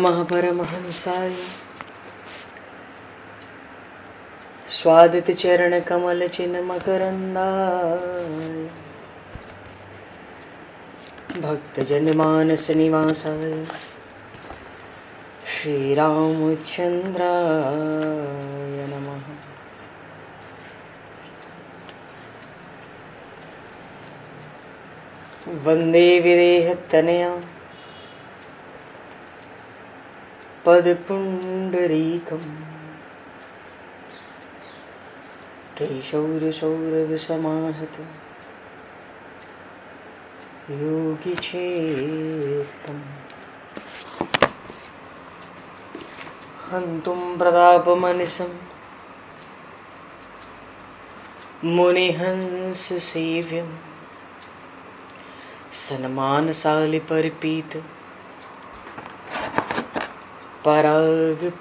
महापरमहंसाय स्वादित चरण कमल चिन्ह मकरंदाय भक्तजन मानस निवासाय श्री रामचंद्राय नमः। वंदे विदेहतनया पदपुंडरीकं केशौरसौरभसमाहत योगिचेतं हन्तुं प्रतापमनिशं मुनिहंससेव्यं सन्मानशालिपरिपीत परागपुञ्जम्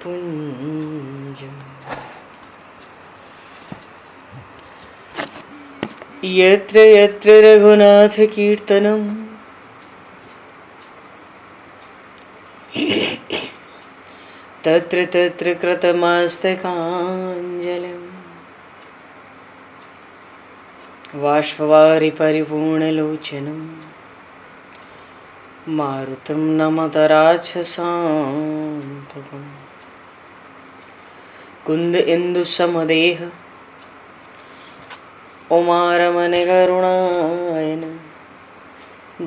यत्र यत्र रघुनाथकीर्तनं तत्र तत्र कृतमस्तकाञ्जलिं बाष्पवारि परिपूर्णलोचनं मारुतं नमत राक्षसान्तकं कुन्द इंदुसमदेह उमारमण करुणायन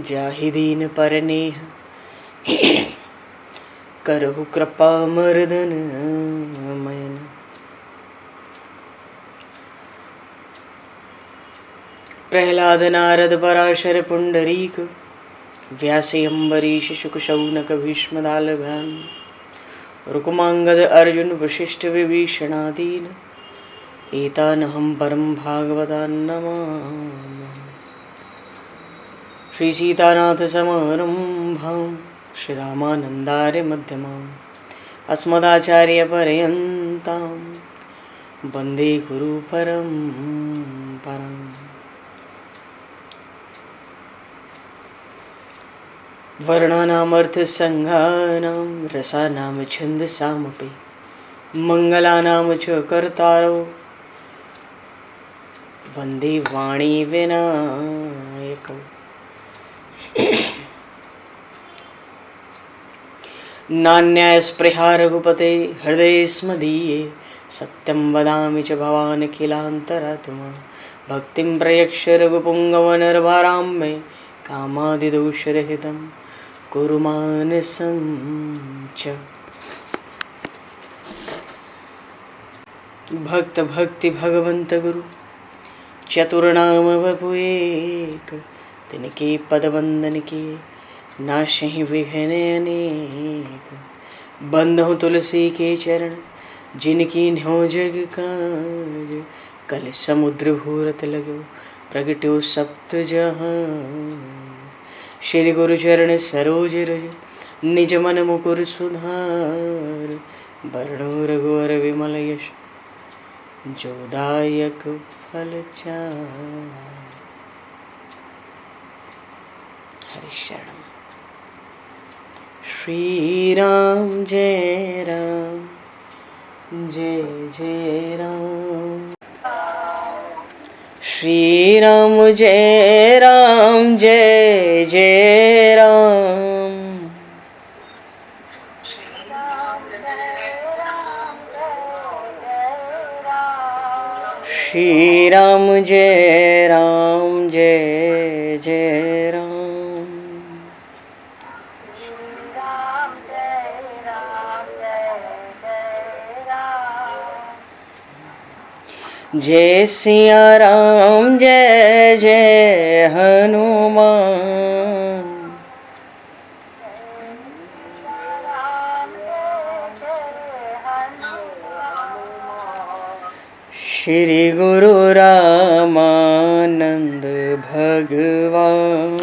जाहि दीन परनेह करहु कृपा मर्दन मयन। प्रहलाद नारद पराशर पुंडरीक व्यासे अम्बरीश शुक शौनक भीष्म दालभान रुक्मांगद अर्जुन वशिष्ठ विभीषणादीन एतानहं परम भागवतान् नमामि। श्री सीतानाथ समारंभां श्री रामानन्दार्य मध्यमाम् अस्मदाचार्य पर्यन्तां वन्दे गुरु परम्पराम्। वर्णानामर्थ संज्ञानां रसानां छन्दसामपि मंगलानां च कर्तारो वन्दे वाणी विनायकौ। नान्यास्पृहा रघुपते हृदये स्मदीये सत्यं वदामि च भवान् किलान्तरात्मा भक्तिं प्रयक्ष रघुपुङ्गवनर्वरां मे कामादिदोषरहितं कुरु मानसं च। भक्त भक्ति भगवंत गुरु चतुर्नाम वपु एक तिनके पद वंदन के नाशहि विघ्न अनेक। बंधु तुलसी के चरण जिनकी न्यो जग काज कल समुद्र घोरत लगो प्रगट्यो सप्त जहान। श्री गुरु चरण सरोज रज निज मन मुकुर सुधार वर्णो रघुवर विमल यश जोदायक फलचार। हरिशरण श्री राम जय राम जय जय राम श्री राम जय राम जय जय राम श्री राम जय राम जय जय राम जय सिया राम जय जय हनुमान श्री गुरु रामानंद भगवान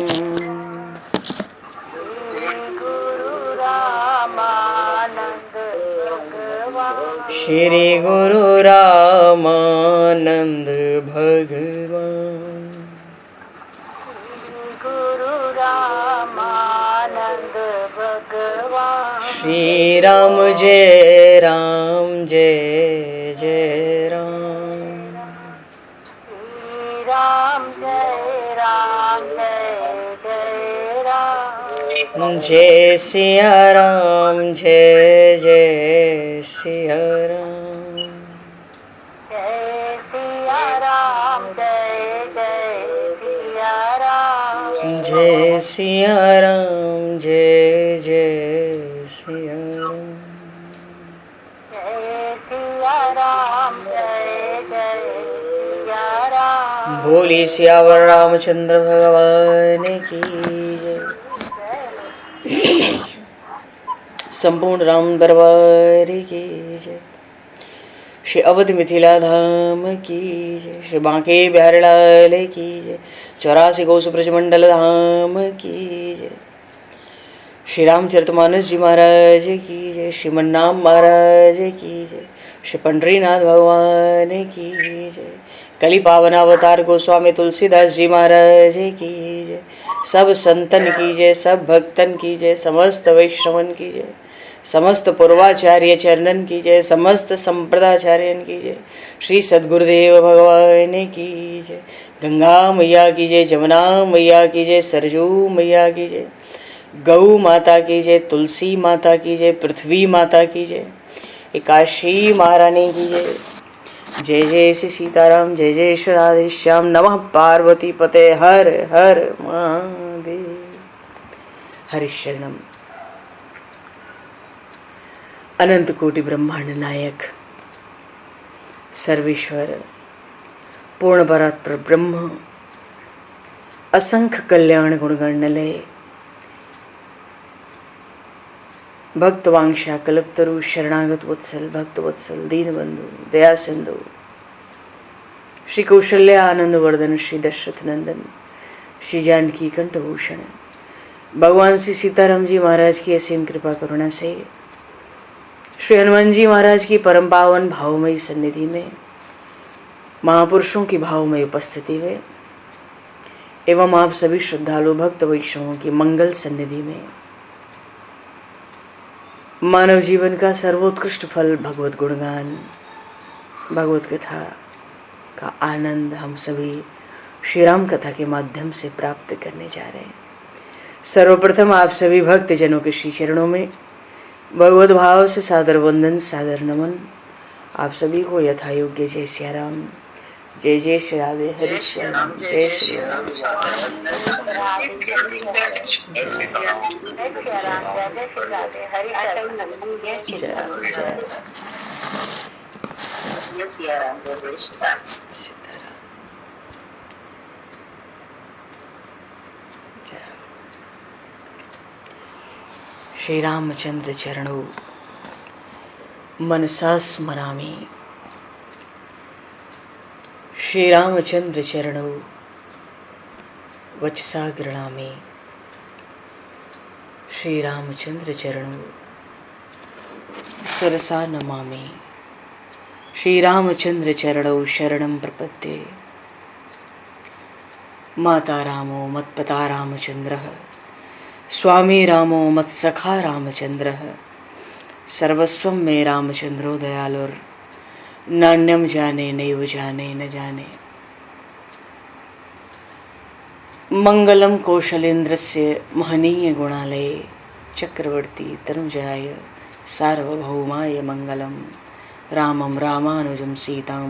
श्री गुरु रामानंद भगवान श्री राम जय राम जय जय राम। श्री राम जय जय राम। जय सिया राम जय जय सिया राम। जय सिया राम जय जय सिया राम। जय सिया राम जय जय सिया राम। जय सिया राम जय जय सिया राम। बोली सियावर रामचंद्र भगवान की जय। संपूर्ण राम दरबार की जय। श्री अवध मिथिला धाम की जय। श्री बांके बिहारी लाल की जय। 84 कोस ब्रजमंडल धाम की जय। श्री रामचरितमानस जी महाराज की जय। श्रीमन्नाम महाराज की जय। श्री पंडरीनाथ भगवान की जय। कली पावन अवतार गोस्वामी तुलसीदास जी महाराज की जय। सब संतन की जय, सब भक्तन की जय, समस्त वैष्णवन की जय, समस्त पूर्वाचार्य चरणन की जय, समस्त संप्रदाचार्यन की जय। श्री सद्गुरुदेव भगवान की जय। गंगा मैया की जय, जमुना मैया की जय, सरजू मैया की जय, गौ माता की जय, तुलसी माता की जय, पृथ्वी माता की जय, एकाशी महारानी की जय। जय जय श्री सीताराम, जय जय श्री राधेश्याम। नमः पार्वती पते हर हर महादेव। हरिशरणम। अनंत कोटि ब्रह्मांड नायक सर्वेश्वर पूर्ण परात्पर ब्रह्म असंख्य कल्याण गुणगणलय भक्तवांशा कल्पतरु शरणागत वत्सल भक्त वत्सल दीनबंधु दया सिंधु श्री कौशल्य आनंद वर्धन श्री दशरथ नंदन श्री जानकी कंठभूषण भगवान श्री सीताराम जी महाराज की असीम कृपा करुणा से श्री हनुमान जी महाराज की परम पावन भावमयी सन्निधि में महापुरुषों की भावमयी उपस्थिति में एवं आप सभी श्रद्धालु भक्त वैष्णवों की मंगल सन्निधि में मानव जीवन का सर्वोत्कृष्ट फल भगवत गुणगान भगवत कथा का आनंद हम सभी श्री राम कथा के माध्यम से प्राप्त करने जा रहे हैं। सर्वप्रथम आप सभी भक्त जनों के श्री चरणों में भगवत भाव से सादर वंदन सादर नमन। आप सभी को यथा योग्य जय सिया राम, जय जय श्री राधे हरि श्याम, जय श्री राम। श्री रामचंद्र चरणों मनसा स्मरामि। श्री रामचंद्र चरणों वचसा गृणामि। श्री रामचंद्र चरणों शिरसा नमामि। श्री रामचंद्र चरणों शरणं प्रपद्ये। माता रामो मत्पता रामचंद्रः, स्वामी रामो मत्सखा रामचंद्रः, सर्वस्वं मे रामचंद्रो दयालुर्, नान्यं जाने नैव जाने न जाने। मंगलम कौशलेन्द्रस्य महनीय गुणालये, चक्रवर्ती तनुजाय सार्वभौमाय मंगलम। रामं रामानुजं सीतां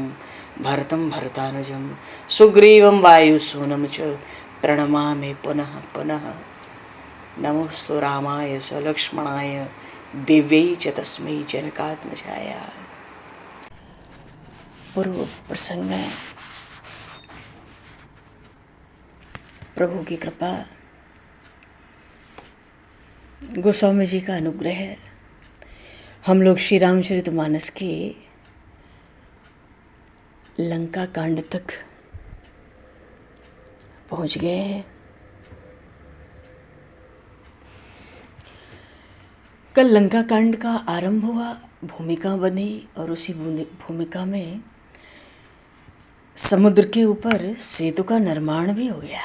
भरतं भरतानुजं, सुग्रीवं वायुसूनं च प्रणमामि पुनः पुनः। नमोस्तु रामाय सलक्ष्मणाय दिव्यै च तस्मै जनकात्मजाय। पूर्व प्रसंग में प्रभु की कृपा, गोस्वामी जी का अनुग्रह, हम लोग श्री रामचरितमानस के लंका कांड तक पहुंच गए हैं। कल लंका कांड का आरंभ हुआ, भूमिका बनी और उसी भूमिका में समुद्र के ऊपर सेतु का निर्माण भी हो गया।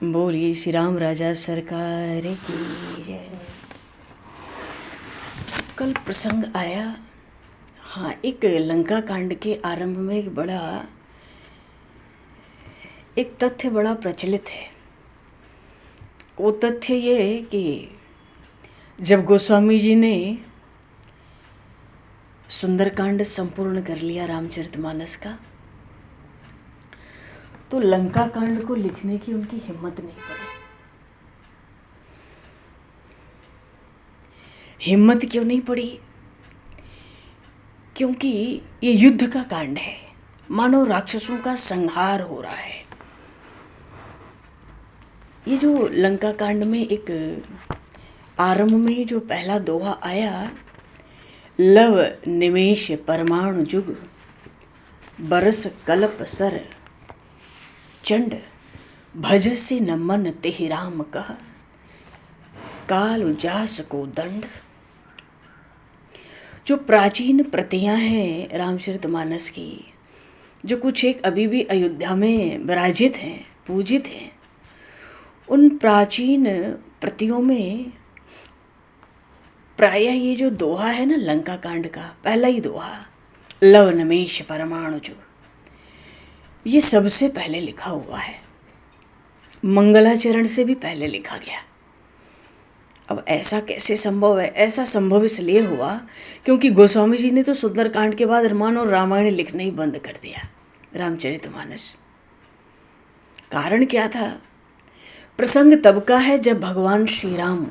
बोलिए श्री राम राजा सरकार की जय। कल प्रसंग आया, हाँ, एक लंका कांड के आरंभ में एक तथ्य बड़ा प्रचलित है। वो तथ्य ये है कि जब गोस्वामी जी ने सुंदरकांड संपूर्ण कर लिया रामचरितमानस का, तो लंका कांड को लिखने की उनकी हिम्मत नहीं पड़ी। हिम्मत क्यों नहीं पड़ी? क्योंकि ये युद्ध का कांड है, मानो राक्षसों का संहार हो रहा है। ये जो लंका कांड में एक आरंभ में जो पहला दोहा आया, लव निमेष परमाणु जुग बरस कल्प सर चंड भजसे न मन तेहि राम कह काल उजास को दंड। जो प्राचीन प्रतियां हैं रामचरितमानस की, जो कुछ एक अभी भी अयोध्या में विराजित हैं, पूजित हैं, उन प्राचीन प्रतियों में प्रायः ये जो दोहा है ना लंका कांड का पहला ही दोहा, लव नमेश परमाणु जुग, ये सबसे पहले लिखा हुआ है। मंगलाचरण से भी पहले लिखा गया। अब ऐसा कैसे संभव है? ऐसा संभव इसलिए हुआ क्योंकि गोस्वामी जी ने तो सुंदरकांड के बाद रामायण और रामायण लिखना ही बंद कर दिया, रामचरितमानस। कारण क्या था? प्रसंग तब का है जब भगवान श्री राम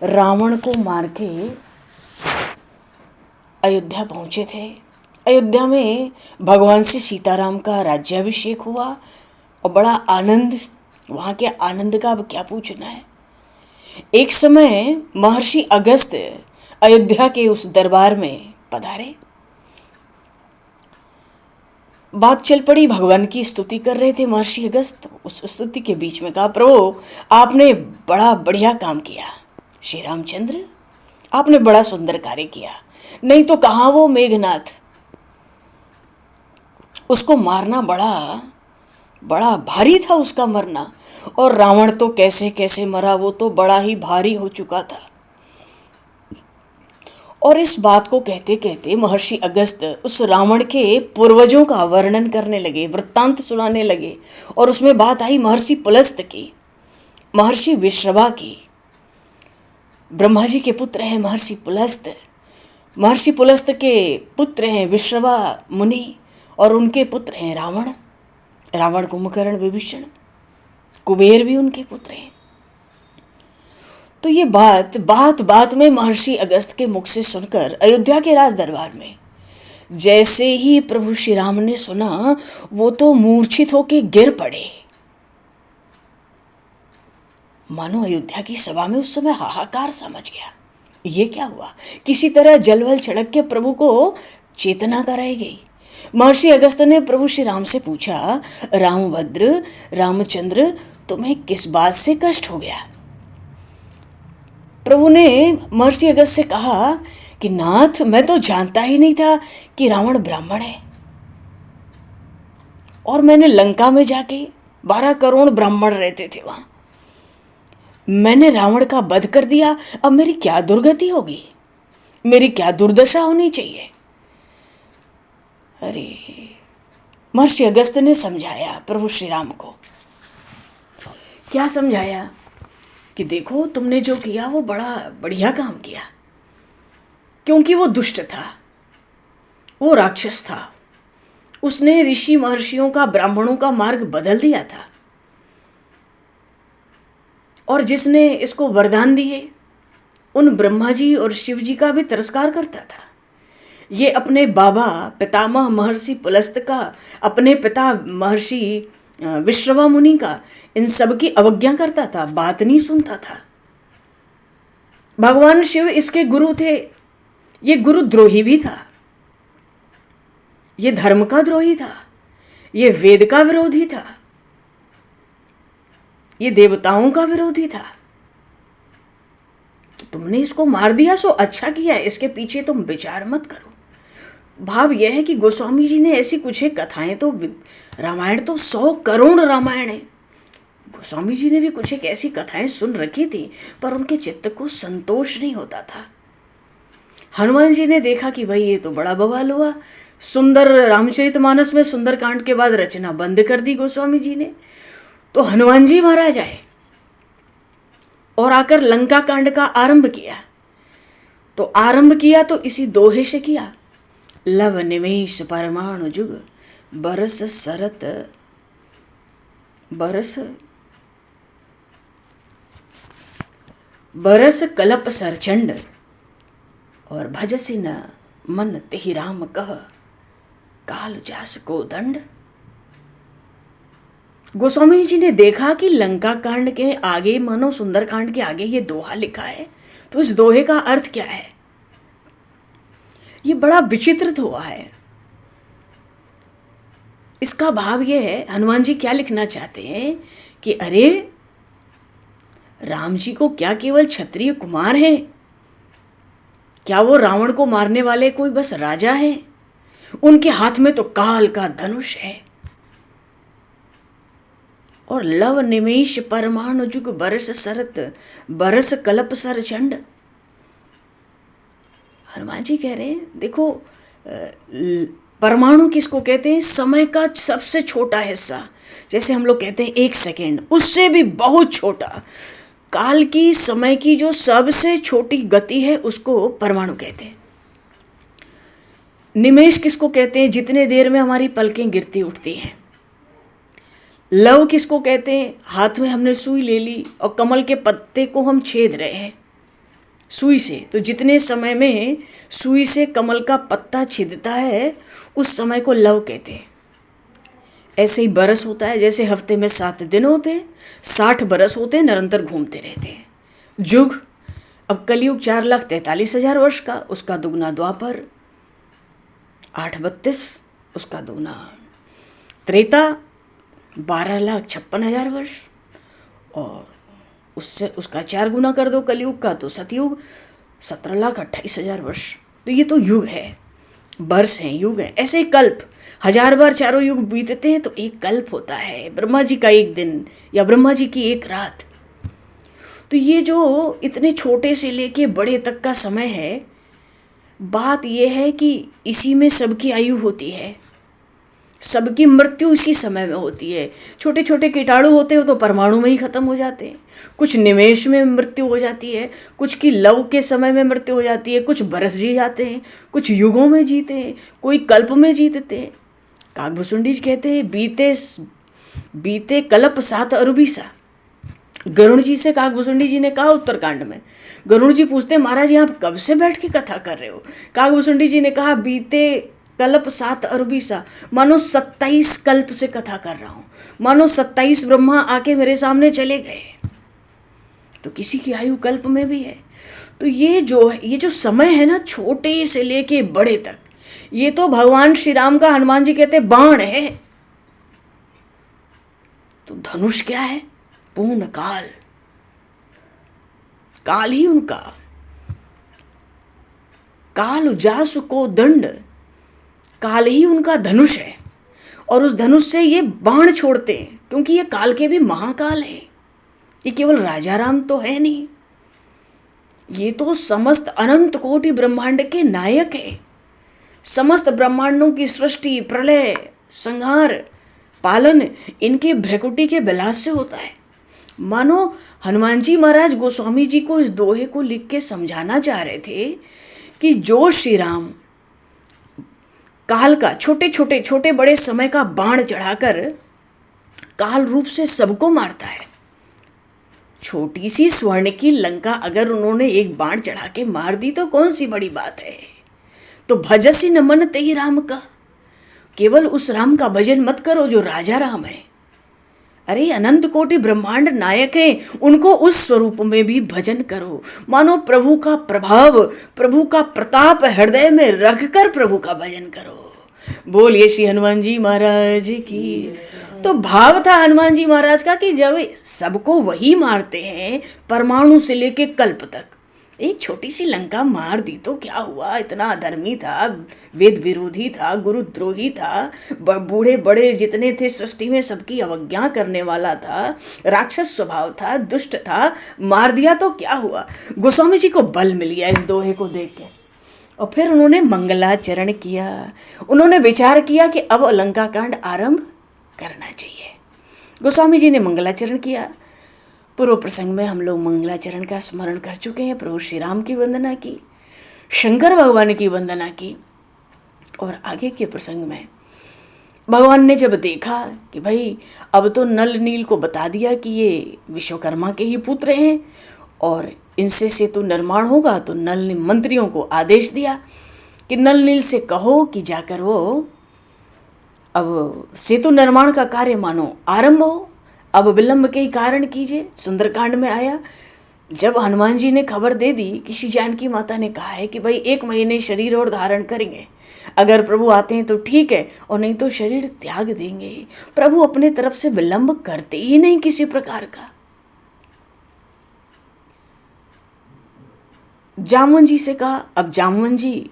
रावण को मार के अयोध्या पहुंचे थे। अयोध्या में भगवान से सीताराम का राज्याभिषेक हुआ और बड़ा आनंद, वहाँ के आनंद का अब क्या पूछना है। एक समय महर्षि अगस्त अयोध्या के उस दरबार में पधारे। बात चल पड़ी, भगवान की स्तुति कर रहे थे महर्षि अगस्त। उस स्तुति के बीच में कहा, प्रभु आपने बड़ा बढ़िया काम किया, श्री रामचंद्र आपने बड़ा सुंदर कार्य किया। नहीं तो कहाँ वो मेघनाथ, उसको मारना बड़ा भारी था, उसका मरना। और रावण तो कैसे कैसे मरा, वो तो बड़ा ही भारी हो चुका था। और इस बात को कहते कहते महर्षि अगस्त उस रावण के पूर्वजों का वर्णन करने लगे, वृत्तांत सुनाने लगे। और उसमें बात आई महर्षि पुलस्त की, महर्षि विश्रवा की। ब्रह्मा जी के पुत्र हैं महर्षि पुलस्त। महर्षि पुलस्त के पुत्र हैं विश्रवा मुनि और उनके पुत्र हैं रावण। रावण कुंभकर्ण विभीषण, कुबेर भी उनके पुत्र हैं। तो ये बात में महर्षि अगस्त के मुख से सुनकर अयोध्या के राज दरबार में जैसे ही प्रभु श्री राम ने सुना, वो तो मूर्छित होके गिर पड़े। मानो अयोध्या की सभा में उस समय हाहाकार समझ गया। ये क्या हुआ? किसी तरह जलवल छिड़क के प्रभु को चेतना कराई गई। महर्षि अगस्त ने प्रभु श्री राम से पूछा, रामभद्र रामचंद्र तुम्हें किस बात से कष्ट हो गया? प्रभु ने महर्षि अगस्त से कहा कि नाथ, मैं तो जानता ही नहीं था कि रावण ब्राह्मण है। और मैंने लंका में जाके 12 करोड़ ब्राह्मण रहते थे वहां, मैंने रावण का वध कर दिया। अब मेरी क्या दुर्गति होगी, मेरी क्या दुर्दशा होनी चाहिए। अरे, महर्षि अगस्त ने समझाया प्रभु श्री राम को। क्या समझाया? कि देखो तुमने जो किया वो बड़ा बढ़िया काम किया, क्योंकि वो दुष्ट था, वो राक्षस था। उसने ऋषि महर्षियों का, ब्राह्मणों का मार्ग बदल दिया था। और जिसने इसको वरदान दिए उन ब्रह्मा जी और शिव जी का भी तिरस्कार करता था। ये अपने बाबा पितामह महर्षि पुलस्त का, अपने पिता महर्षि विश्रवा मुनि का, इन सब की अवज्ञा करता था, बात नहीं सुनता था। भगवान शिव इसके गुरु थे। ये गुरु द्रोही भी था, ये धर्म का द्रोही था, ये वेद का विरोधी था, ये देवताओं का विरोधी था। तो तुमने इसको मार दिया सो अच्छा किया, इसके पीछे तुम विचार मत करो। भाव यह है कि गोस्वामी जी ने ऐसी कुछ एक कथाएं, तो रामायण तो 100 करोड़ रामायण है। स्वामी जी ने भी कुछ एक ऐसी कथाएं सुन रखी थी, पर उनके चित्त को संतोष नहीं होता था। हनुमान जी ने देखा कि भाई ये तो बड़ा बवाल हुआ। सुंदर रामचरितमानस में सुंदरकांड के बाद रचना बंद कर दी गोस्वामी जी ने, तो हनुमान जी महाराज आए और आकर लंका कांड का आरंभ किया। तो आरंभ किया तो इसी दोहे से किया, लव निमेष परमाणु जुग बरस सरत बरस कलप सरचंड और भजसी न मन तेहि राम कह काल जास को दंड। गोस्वामी जी ने देखा कि लंका कांड के आगे, मानो सुंदरकांड के आगे ये दोहा लिखा है, तो इस दोहे का अर्थ क्या है? ये बड़ा विचित्र हुआ है। इसका भाव ये है, हनुमान जी क्या लिखना चाहते हैं कि अरे राम जी को क्या केवल क्षत्रिय कुमार हैं? क्या वो रावण को मारने वाले कोई बस राजा हैं? उनके हाथ में तो काल का धनुष है। और लव निमेष परमाणु जुग बरस सरत बरस कलप सर चंड। हनुमान जी कह रहे हैं देखो, परमाणु किसको कहते हैं? समय का सबसे छोटा हिस्सा। जैसे हम लोग कहते हैं 1 सेकेंड, उससे भी बहुत छोटा। काल की, समय की जो सबसे छोटी गति है उसको परमाणु कहते हैं। निमेष किसको कहते हैं? जितने देर में हमारी पलकें गिरती उठती हैं। लव किसको कहते हैं? हाथ में हमने सुई ले ली और कमल के पत्ते को हम छेद रहे हैं सुई से, तो जितने समय में सुई से कमल का पत्ता छिदता है उस समय को लव कहते हैं। ऐसे ही बरस होता है, जैसे हफ्ते में 7 दिन होते हैं, 60 बरस होते हैं, निरंतर घूमते रहते हैं। जुग, अब कलयुग 4,43,000 वर्ष का, उसका दुगना द्वापर 8,32, उसका दुगना त्रेता 12,56,000 वर्ष, और उससे उसका 4 गुना कर दो कलयुग का तो सतयुग 17,28,000 वर्ष। तो ये तो युग है, वर्ष हैं, युग है। ऐसे ही कल्प, 1000 बार चारों युग बीतते हैं तो एक कल्प होता है, ब्रह्मा जी का 1 दिन या ब्रह्मा जी की 1 रात। तो ये जो इतने छोटे से लेके बड़े तक का समय है, बात यह है कि इसी में सबकी आयु होती है, सबकी मृत्यु इसी समय में होती है। छोटे छोटे कीटाणु होते हो तो परमाणु में ही खत्म हो जाते हैं, कुछ निमेष में मृत्यु हो जाती है, कुछ की लव के समय में मृत्यु हो जाती है, कुछ बरस जी जाते हैं, कुछ युगों में जीते हैं, कोई कल्प में जीतते हैं। काकभुसुंडी जी कहते हैं बीते कल्प 7 अरुबीसा। गरुण जी से काकभुसुंडी जी ने कहा उत्तरकांड में, गरुण जी पूछते महाराज ये आप कब से बैठ के कथा कर रहे हो? काकभुसुंडी जी ने कहा बीते कल्प 7 अरुबीसा, मानो 27 कल्प से कथा कर रहा हूँ, मानो 27 ब्रह्मा आके मेरे सामने चले गए। तो किसी की आयु कल्प में भी है। तो ये जो समय है ना, छोटे से लेके बड़े तक, ये तो भगवान श्री राम का, हनुमान जी कहते बाण है। तो धनुष क्या है? पूर्ण काल, काल ही उनका, काल जासु को दंड, काल ही उनका धनुष है। और उस धनुष से ये बाण छोड़ते हैं, क्योंकि ये काल के भी महाकाल है। ये केवल राजा राम तो है नहीं, ये तो समस्त अनंत कोटि ब्रह्मांड के नायक है। समस्त ब्रह्मांडों की सृष्टि, प्रलय, संहार, पालन इनके भ्रकुटी के विलास से होता है। मानो हनुमान जी महाराज गोस्वामी जी को इस दोहे को लिख के समझाना चाह रहे थे कि जो श्री राम काल का छोटे बड़े समय का बाण चढ़ाकर काल रूप से सबको मारता है। छोटी सी स्वर्ण की लंका अगर उन्होंने एक बाण चढ़ा के मार दी तो कौन सी बड़ी बात है? तो भजसी न मन तेहि राम का, केवल उस राम का भजन मत करो जो राजा राम है। अरे अनंत कोटि ब्रह्मांड नायक हैं, उनको उस स्वरूप में भी भजन करो। मानो प्रभु का प्रभाव, प्रभु का प्रताप हृदय में रखकर प्रभु का भजन करो। बोलिए श्री हनुमान जी महाराज की। तो भाव था हनुमान जी महाराज का कि जब सबको वही मारते हैं, परमाणु से लेके कल्प तक, एक छोटी सी लंका मार दी तो क्या हुआ, इतना अधर्मी था, वेद विरोधी था, गुरुद्रोही था, बूढ़े बड़े जितने थे सृष्टि में सबकी अवज्ञा करने वाला था, राक्षस स्वभाव था, दुष्ट था, मार दिया तो क्या हुआ। गोस्वामी जी को बल मिल गया इस दोहे को देख के, और फिर उन्होंने मंगलाचरण किया। उन्होंने विचार किया कि अब लंका कांड आरंभ करना चाहिए। गोस्वामी जी ने मंगलाचरण किया। पूर्व प्रसंग में हम लोग मंगलाचरण का स्मरण कर चुके हैं। प्रभु श्री राम की वंदना की, शंकर भगवान की वंदना की, और आगे के प्रसंग में भगवान ने जब देखा कि भाई अब तो नल नील को बता दिया कि ये विश्वकर्मा के ही पुत्र हैं और इनसे सेतु निर्माण होगा, तो नल ने मंत्रियों को आदेश दिया कि नल नील से कहो कि जाकर वो अब सेतु निर्माण का कार्य मानो आरंभ हो, अब विलंब के ही कारण कीजिए। सुंदरकांड में आया, जब हनुमान जी ने खबर दे दी कि श्री जानकी माता ने कहा है कि भाई 1 महीने शरीर और धारण करेंगे, अगर प्रभु आते हैं तो ठीक है और नहीं तो शरीर त्याग देंगे। प्रभु अपने तरफ से विलंब करते ही नहीं किसी प्रकार का। जामवन जी से कहा। अब जामवन जी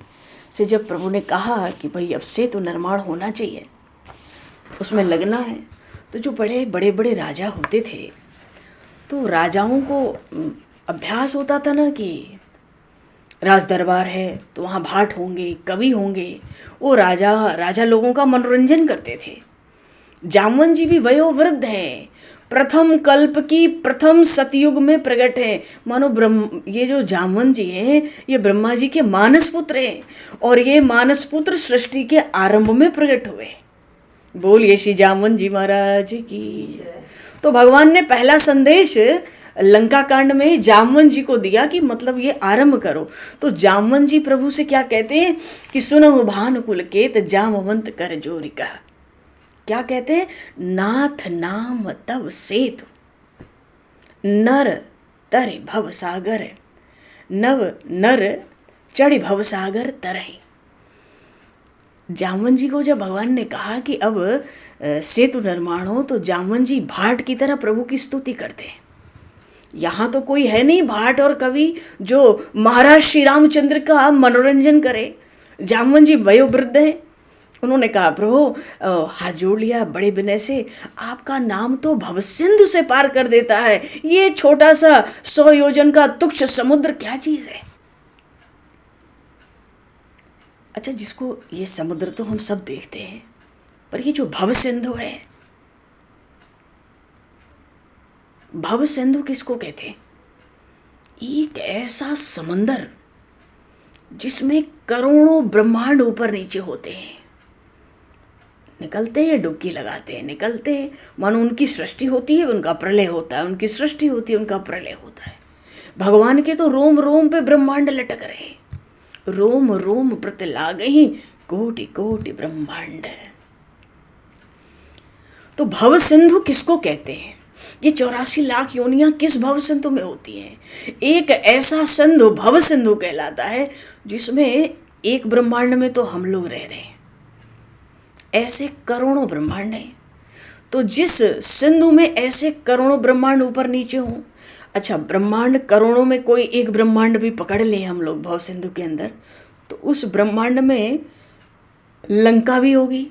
से जब प्रभु ने कहा कि भाई अब से तो निर्माण होना चाहिए, उसमें लगना है, तो जो बड़े बड़े राजा होते थे तो राजाओं को अभ्यास होता था ना कि राज दरबार है तो वहाँ भाट होंगे, कवि होंगे, वो राजा लोगों का मनोरंजन करते थे। जामवन जी भी वयोवृद्ध हैं, प्रथम कल्प की प्रथम सतयुग में प्रकट है। मानो ये जो जामवन जी हैं ये ब्रह्मा जी के मानस पुत्र हैं, और ये मानस पुत्र सृष्टि के आरंभ में प्रकट हुए। बोलिए श्री जामवन जी महाराज की। तो भगवान ने पहला संदेश लंका कांड में जामवन जी को दिया कि मतलब ये आरंभ करो। तो जामवन जी प्रभु से क्या कहते हैं कि सुनहु भानुकुल केत जामवंत कर जोरी कहा। क्या कहते हैं? नाथ नाम तव सेतु नर तरे भव सागर, नव नर चढ़ी भव सागर तरही। जामवन जी को जब भगवान ने कहा कि अब सेतु निर्माण हो, तो जामवन जी भाट की तरह प्रभु की स्तुति करते हैं। यहाँ तो कोई है नहीं भाट और कवि जो महाराज श्री रामचंद्र का मनोरंजन करे। जामवन जी वयोवृद्ध हैं। उन्होंने कहा प्रभु हाथ जोड़ लिया बड़े विनय से, आपका नाम तो भवसिंधु से पार कर देता है, ये छोटा सा 100 योजन का तुच्छ समुद्र क्या चीज है। अच्छा, जिसको ये समुद्र तो हम सब देखते हैं, पर ये जो भव सिंधु है, भव सिंधु किसको कहते हैं? एक ऐसा समंदर जिसमें करोड़ों ब्रह्मांड ऊपर नीचे होते हैं, निकलते हैं डुबकी लगाते हैं, निकलते हैं, मानो उनकी सृष्टि होती है उनका प्रलय होता है, उनकी सृष्टि होती है उनका प्रलय होता है। भगवान के तो रोम रोम पे ब्रह्मांड लटक रहे, रोम रोम प्रत लागहि कोटि कोटि ब्रह्मांड। तो भव सिंधु किसको कहते हैं? ये 84 लाख योनियां किस भव सिंधु में होती हैं? एक ऐसा सिंधु भव सिंधु कहलाता है जिसमें एक ब्रह्मांड में तो हम लोग रह रहे हैं, ऐसे करोड़ों ब्रह्मांड हैं। तो जिस सिंधु में ऐसे करोड़ों ब्रह्मांड ऊपर नीचे हों, अच्छा ब्रह्मांड करोड़ों में कोई एक ब्रह्मांड भी पकड़ ले हम लोग भव सिंधु के अंदर, तो उस ब्रह्मांड में लंका भी होगी,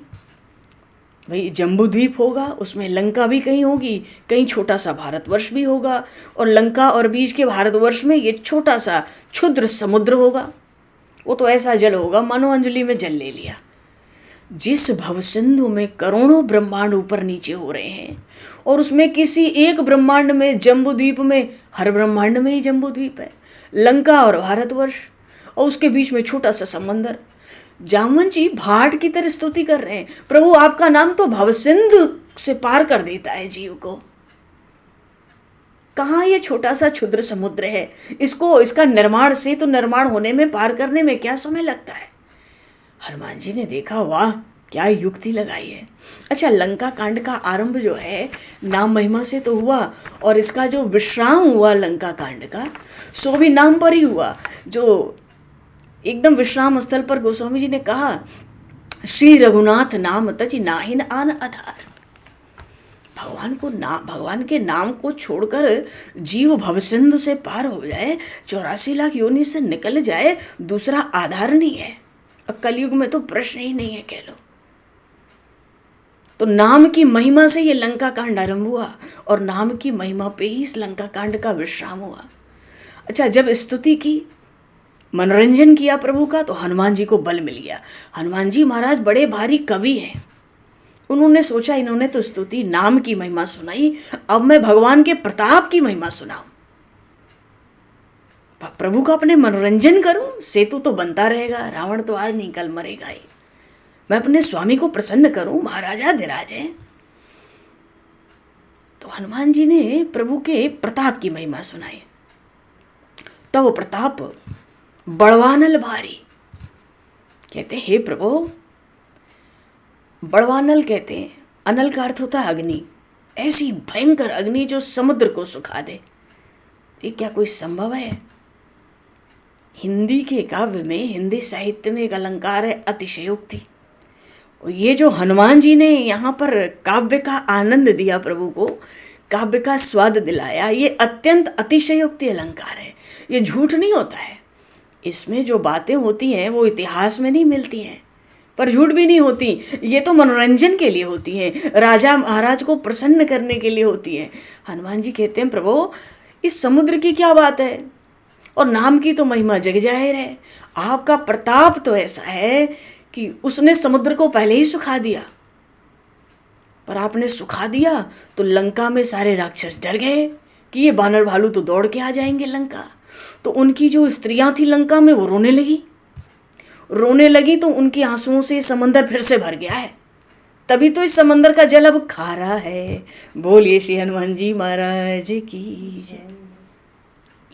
भाई जम्बू द्वीप होगा, उसमें लंका भी कहीं होगी, कहीं छोटा सा भारतवर्ष भी होगा, और लंका और बीच के भारतवर्ष में ये छोटा सा क्षुद्र समुद्र होगा। वो तो ऐसा जल होगा मानो अंजलि में जल ले लिया। जिस भव सिंधु में करोड़ों ब्रह्मांड ऊपर नीचे हो रहे हैं, और उसमें किसी एक ब्रह्मांड में जम्बू द्वीप में, हर ब्रह्मांड में ही जम्बू द्वीप है, लंका और भारतवर्ष, और उसके बीच में छोटा सा समंदर। जामवन जी भाट की तरह स्तुति कर रहे हैं, प्रभु आपका नाम तो भव सिंधु से पार कर देता है जीव को। कहाँ ये छोटा सा क्षुद्र समुद्र है, इसका निर्माण से तो निर्माण होने में, पार करने में क्या समय लगता है। हनुमान जी ने देखा, वाह क्या युक्ति लगाई है। अच्छा, लंका कांड का आरंभ जो है नाम महिमा से तो हुआ, और इसका जो विश्राम हुआ लंका कांड का, सो भी नाम पर ही हुआ। जो एकदम विश्राम स्थल पर गोस्वामी जी ने कहा, श्री रघुनाथ नाम तज नाहिन आन आधार। भगवान के नाम को छोड़कर जीव भवसिंधु से पार हो जाए, 84 लाख योनि से निकल जाए, दूसरा आधार नहीं है। अब कलयुग में तो प्रश्न ही नहीं है, कह लो। तो नाम की महिमा से ये लंका कांड आरंभ हुआ और नाम की महिमा पे ही इस लंका कांड का विश्राम हुआ। अच्छा, जब स्तुति की, मनोरंजन किया प्रभु का, तो हनुमान जी को बल मिल गया। हनुमान जी महाराज बड़े भारी कवि हैं। उन्होंने सोचा इन्होंने तो स्तुति नाम की महिमा सुनाई, अब मैं भगवान के प्रताप की महिमा सुनाऊं, प्रभु का अपने मनोरंजन करूं। सेतु तो बनता रहेगा, रावण तो आज नहीं कल मरेगा ही। मैं अपने स्वामी को प्रसन्न करूं, महाराजा धीराज है। तो हनुमान जी ने प्रभु के प्रताप की महिमा सुनाई। तो वो प्रताप बड़वानल भारी, कहते हे प्रभु, बड़वानल कहते हैं, अनल का अर्थ होता है अग्नि, ऐसी भयंकर अग्नि जो समुद्र को सुखा दे। ये क्या कोई संभव है? हिंदी के काव्य में, हिंदी साहित्य में एक अलंकार है अतिशयोक्ति। और ये जो हनुमान जी ने यहाँ पर काव्य का आनंद दिया, प्रभु को काव्य का स्वाद दिलाया, ये अत्यंत अतिशयोक्ति अलंकार है। ये झूठ नहीं होता है। इसमें जो बातें होती हैं वो इतिहास में नहीं मिलती हैं, पर झूठ भी नहीं होती। ये तो मनोरंजन के लिए होती हैं, राजा महाराज को प्रसन्न करने के लिए होती हैं। हनुमान जी कहते हैं प्रभु, इस समुद्र की क्या बात है, और नाम की तो महिमा जग जाहिर है। आपका प्रताप तो ऐसा है कि उसने समुद्र को पहले ही सुखा दिया, पर आपने सुखा दिया तो लंका में सारे राक्षस डर गए कि ये बानर भालू तो दौड़ के आ जाएंगे लंका। तो उनकी जो स्त्रियां थी लंका में, वो रोने लगी तो उनके आंसुओं से समंदर फिर से भर गया है। तभी तो इस समंदर का जल अब खारा है। बोलिए श्री हनुमान जी महाराज की जय।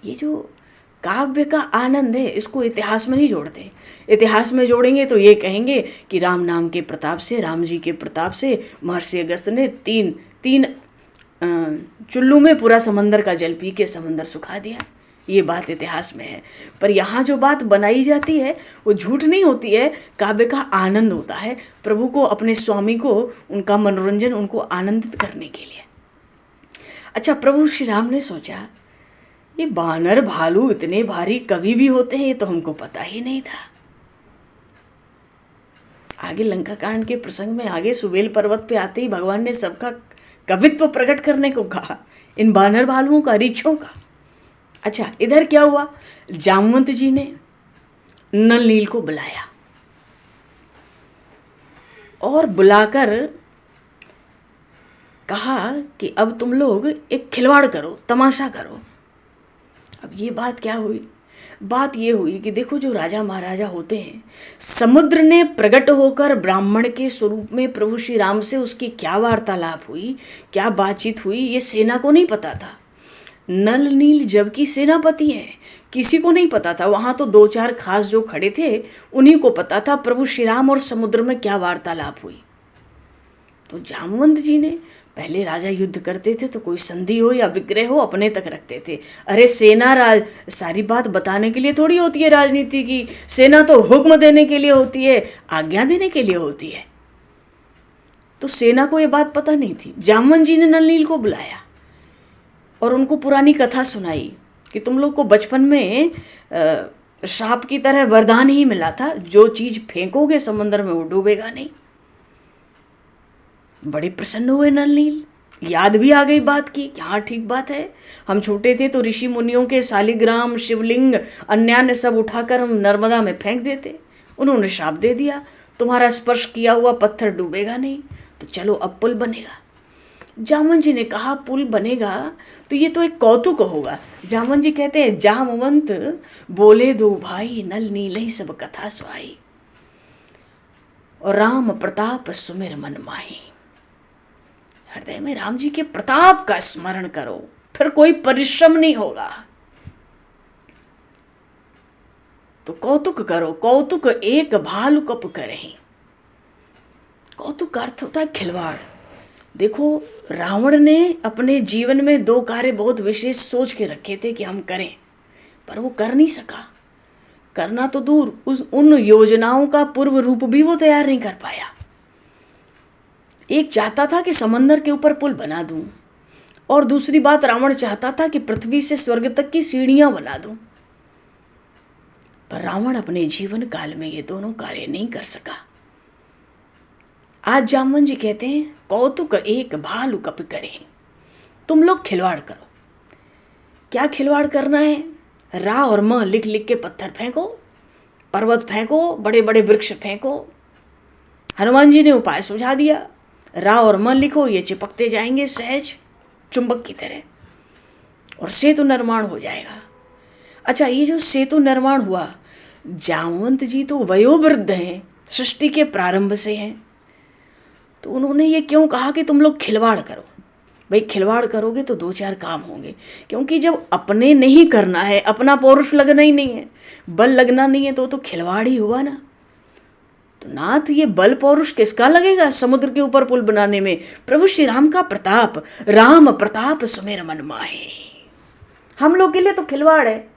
ये जो काव्य का आनंद है, इसको इतिहास में नहीं जोड़ते। इतिहास में जोड़ेंगे तो ये कहेंगे कि राम नाम के प्रताप से, राम जी के प्रताप से महर्षि अगस्त ने तीन चुल्लू में पूरा समंदर का जल पी के समंदर सुखा दिया। ये बात इतिहास में है, पर यहाँ जो बात बनाई जाती है वो झूठ नहीं होती है। काव्य का आनंद होता है, प्रभु को, अपने स्वामी को, उनका मनोरंजन, उनको आनंदित करने के लिए। अच्छा, प्रभु श्री राम ने सोचा ये बानर भालू इतने भारी कवि भी होते हैं, ये तो हमको पता ही नहीं था। आगे लंका कांड के प्रसंग में, आगे सुबेल पर्वत पे आते ही भगवान ने सबका कवित्व प्रकट करने को कहा, इन बानर भालुओं का, रिछों का। अच्छा, इधर क्या हुआ, जामवंत जी ने नल नील को बुलाया और बुलाकर कहा कि अब तुम लोग एक खिलवाड़ करो, तमाशा करो। अब ये बात क्या हुई? बात ये हुई कि देखो, जो राजा महाराजा होते हैं, समुद्र ने प्रकट होकर ब्राह्मण के स्वरूप में प्रभु श्री राम से उसकी क्या वार्तालाप हुई, क्या बातचीत हुई, ये सेना को नहीं पता था। नल नील जबकि सेनापति हैं, किसी को नहीं पता था। वहाँ तो 2-4 खास जो खड़े थे उन्हीं को पता था प्रभु श्री राम और समुद्र में क्या वार्तालाप हुई। तो जामवंत जी ने, पहले राजा युद्ध करते थे तो कोई संधि हो या विग्रह हो अपने तक रखते थे। अरे सेना सारी बात बताने के लिए थोड़ी होती है राजनीति की। सेना तो हुक्म देने के लिए होती है, आज्ञा देने के लिए होती है। तो सेना को ये बात पता नहीं थी। जामवंत जी ने नल नील को बुलाया और उनको पुरानी कथा सुनाई कि तुम लोग को बचपन में श्राप की तरह वरदान ही मिला था, जो चीज फेंकोगे समंदर में वो डूबेगा नहीं। बड़े प्रसन्न हुए नल नील, याद भी आ गई बात की कि हाँ ठीक बात है, हम छोटे थे तो ऋषि मुनियों के शालिग्राम, शिवलिंग, अन्यान्य सब उठाकर हम नर्मदा में फेंक देते। उन्होंने श्राप दे दिया, तुम्हारा स्पर्श किया हुआ पत्थर डूबेगा नहीं, तो चलो अब पुल बनेगा। जामवंत जी ने कहा पुल बनेगा तो ये तो एक कौतुक होगा। जामवंत जी कहते हैं, जामवंत बोले दो भाई, नल नील ही सब कथा सुहाई, और राम प्रताप सुमिर मन माही। हृदय में राम जी के प्रताप का स्मरण करो, फिर कोई परिश्रम नहीं होगा। तो कौतुक करो, कौतुक एक भालु कप करहि। कौतुक का अर्थ होता है खिलवाड़। देखो, रावण ने अपने जीवन में 2 कार्य बहुत विशेष सोच के रखे थे कि हम करें, पर वो कर नहीं सका। करना तो दूर, उन योजनाओं का पूर्व रूप भी वो तैयार नहीं कर पाया। एक चाहता था कि समंदर के ऊपर पुल बना दूं, और दूसरी बात रावण चाहता था कि पृथ्वी से स्वर्ग तक की सीढ़ियां बना दूं। पर रावण अपने जीवन काल में ये दोनों कार्य नहीं कर सका। आज जामवन जी कहते हैं, कौतुक एक भालू कपि करे। तुम लोग खिलवाड़ करो। क्या खिलवाड़ करना है? रा और म लिख लिख के पत्थर फेंको, पर्वत फेंको, बड़े बड़े वृक्ष फेंको। हनुमान जी ने उपाय सुझा दिया, रा और म लिखो, ये चिपकते जाएंगे सहज चुंबक की तरह, और सेतु निर्माण हो जाएगा। अच्छा, ये जो सेतु निर्माण हुआ, जामवंत जी तो वयोवृद्ध हैं, सृष्टि के प्रारंभ से हैं, तो उन्होंने ये क्यों कहा कि तुम लोग खिलवाड़ करो? भाई खिलवाड़ करोगे तो दो चार काम होंगे, क्योंकि जब अपने नहीं करना है, अपना पौरुष लगना ही नहीं है, बल लगना नहीं है, तो खिलवाड़ ही हुआ ना। तो नाथ ये बल पौरुष किसका लगेगा समुद्र के ऊपर पुल बनाने में? प्रभु श्री राम का प्रताप, राम प्रताप सुमेर मन माहे। हम लोग के लिए तो खिलवाड़ है।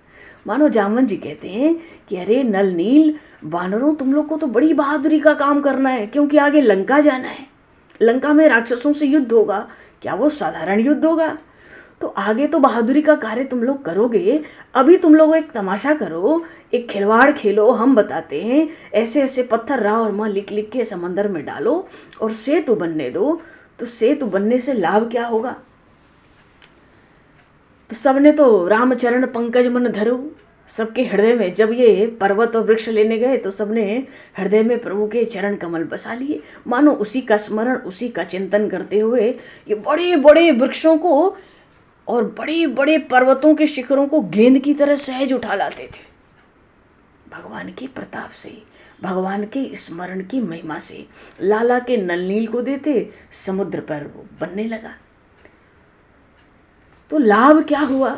मानो जामवन जी कहते हैं कि अरे नल नील वानरों, तुम लोग को तो बड़ी बहादुरी का काम करना है, क्योंकि आगे लंका जाना है। लंका में राक्षसों से युद्ध होगा। क्या वो साधारण युद्ध होगा? तो आगे तो बहादुरी का कार्य तुम लोग करोगे। अभी तुम लोग एक तमाशा करो, एक खिलवाड़ खेलो। हम बताते हैं, ऐसे ऐसे पत्थर रा और माँ लिख लिख के समंदर में डालो और सेतु बनने दो। तो सेतु बनने से लाभ क्या होगा? तो सबने तो रामचरण पंकज मन धरो, सबके हृदय में जब ये पर्वत और वृक्ष लेने गए तो सबने हृदय में प्रभु के चरण कमल बसा लिए। मानो उसी का स्मरण, उसी का चिंतन करते हुए ये बड़े बड़े वृक्षों को और बड़े बड़े पर्वतों के शिखरों को गेंद की तरह सहज उठा लाते थे। भगवान के प्रताप से, भगवान के स्मरण की महिमा से लाला के नलनील को देते, समुद्र पर वो बनने लगा। तो लाभ क्या हुआ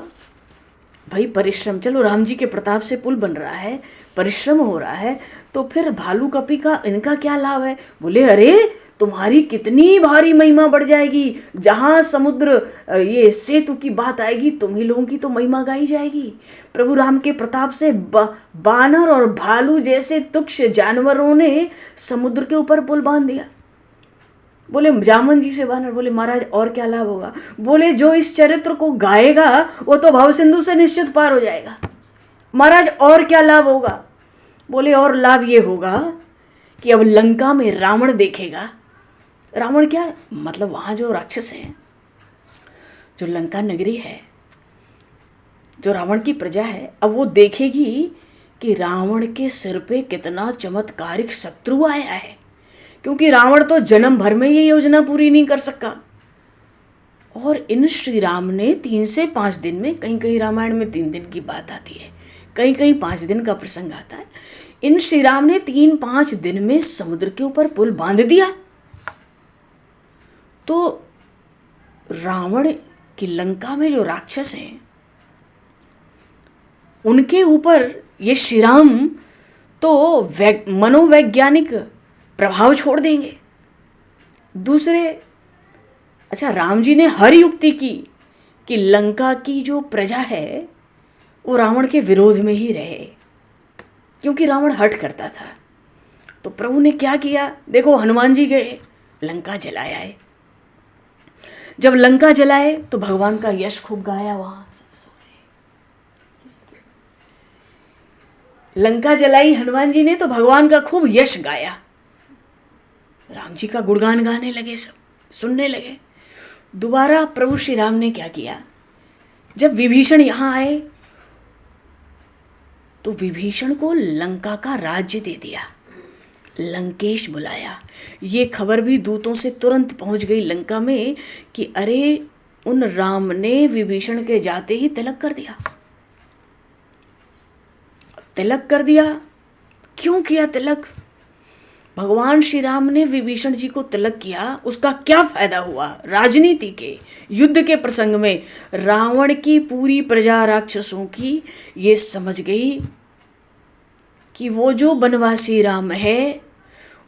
भाई? परिश्रम। चलो राम जी के प्रताप से पुल बन रहा है, परिश्रम हो रहा है, तो फिर भालू कपि का इनका क्या लाभ है? बोले अरे तुम्हारी कितनी भारी महिमा बढ़ जाएगी। जहाँ समुद्र ये सेतु की बात आएगी, तुम ही लोगों की तो महिमा गाई जाएगी। प्रभु राम के प्रताप से बानर और भालू जैसे तुच्छ जानवरों ने समुद्र के ऊपर पुल बांध दिया। बोले जामवन जी से बानर बोले, महाराज और क्या लाभ होगा? बोले जो इस चरित्र को गाएगा वो तो भव सिंधु से निश्चित पार हो जाएगा। महाराज और क्या लाभ होगा? बोले और लाभ ये होगा कि अब लंका में रावण देखेगा। रावण क्या मतलब? वहां जो राक्षस हैं, जो लंका नगरी है, जो रावण की प्रजा है, अब वो देखेगी कि रावण के सिर पे कितना चमत्कारिक शत्रु आया है। क्योंकि रावण तो जन्म भर में ये योजना पूरी नहीं कर सका, और इन श्री राम ने 3 से 5 दिन में, कहीं कहीं रामायण में 3 दिन की बात आती है, कहीं कहीं 5 दिन का प्रसंग आता है, इन श्री राम ने 3-5 दिन में समुद्र के ऊपर पुल बांध दिया। तो रावण की लंका में जो राक्षस हैं, उनके ऊपर ये श्री राम तो मनोवैज्ञानिक प्रभाव छोड़ देंगे। दूसरे, अच्छा राम जी ने हर युक्ति की कि लंका की जो प्रजा है वो रावण के विरोध में ही रहे, क्योंकि रावण हट करता था। तो प्रभु ने क्या किया? देखो हनुमान जी गए, लंका जलाए आए। जब लंका जलाए तो भगवान का यश खूब गाया। वहां सब सो रहे। लंका जलाई हनुमान जी ने तो भगवान का खूब यश गाया। राम जी का गुणगान गाने लगे, सब सुनने लगे। दोबारा प्रभु श्री राम ने क्या किया? जब विभीषण यहां आए तो विभीषण को लंका का राज्य दे दिया, लंकेश बुलाया। ये खबर भी दूतों से तुरंत पहुंच गई लंका में कि अरे उन राम ने विभीषण के जाते ही तिलक कर दिया। तिलक कर दिया। क्यों किया तिलक? भगवान श्री राम ने विभीषण जी को तिलक किया, उसका क्या फायदा हुआ? राजनीति के, युद्ध के प्रसंग में रावण की पूरी प्रजा राक्षसों की ये समझ गई कि वो जो बनवासी राम है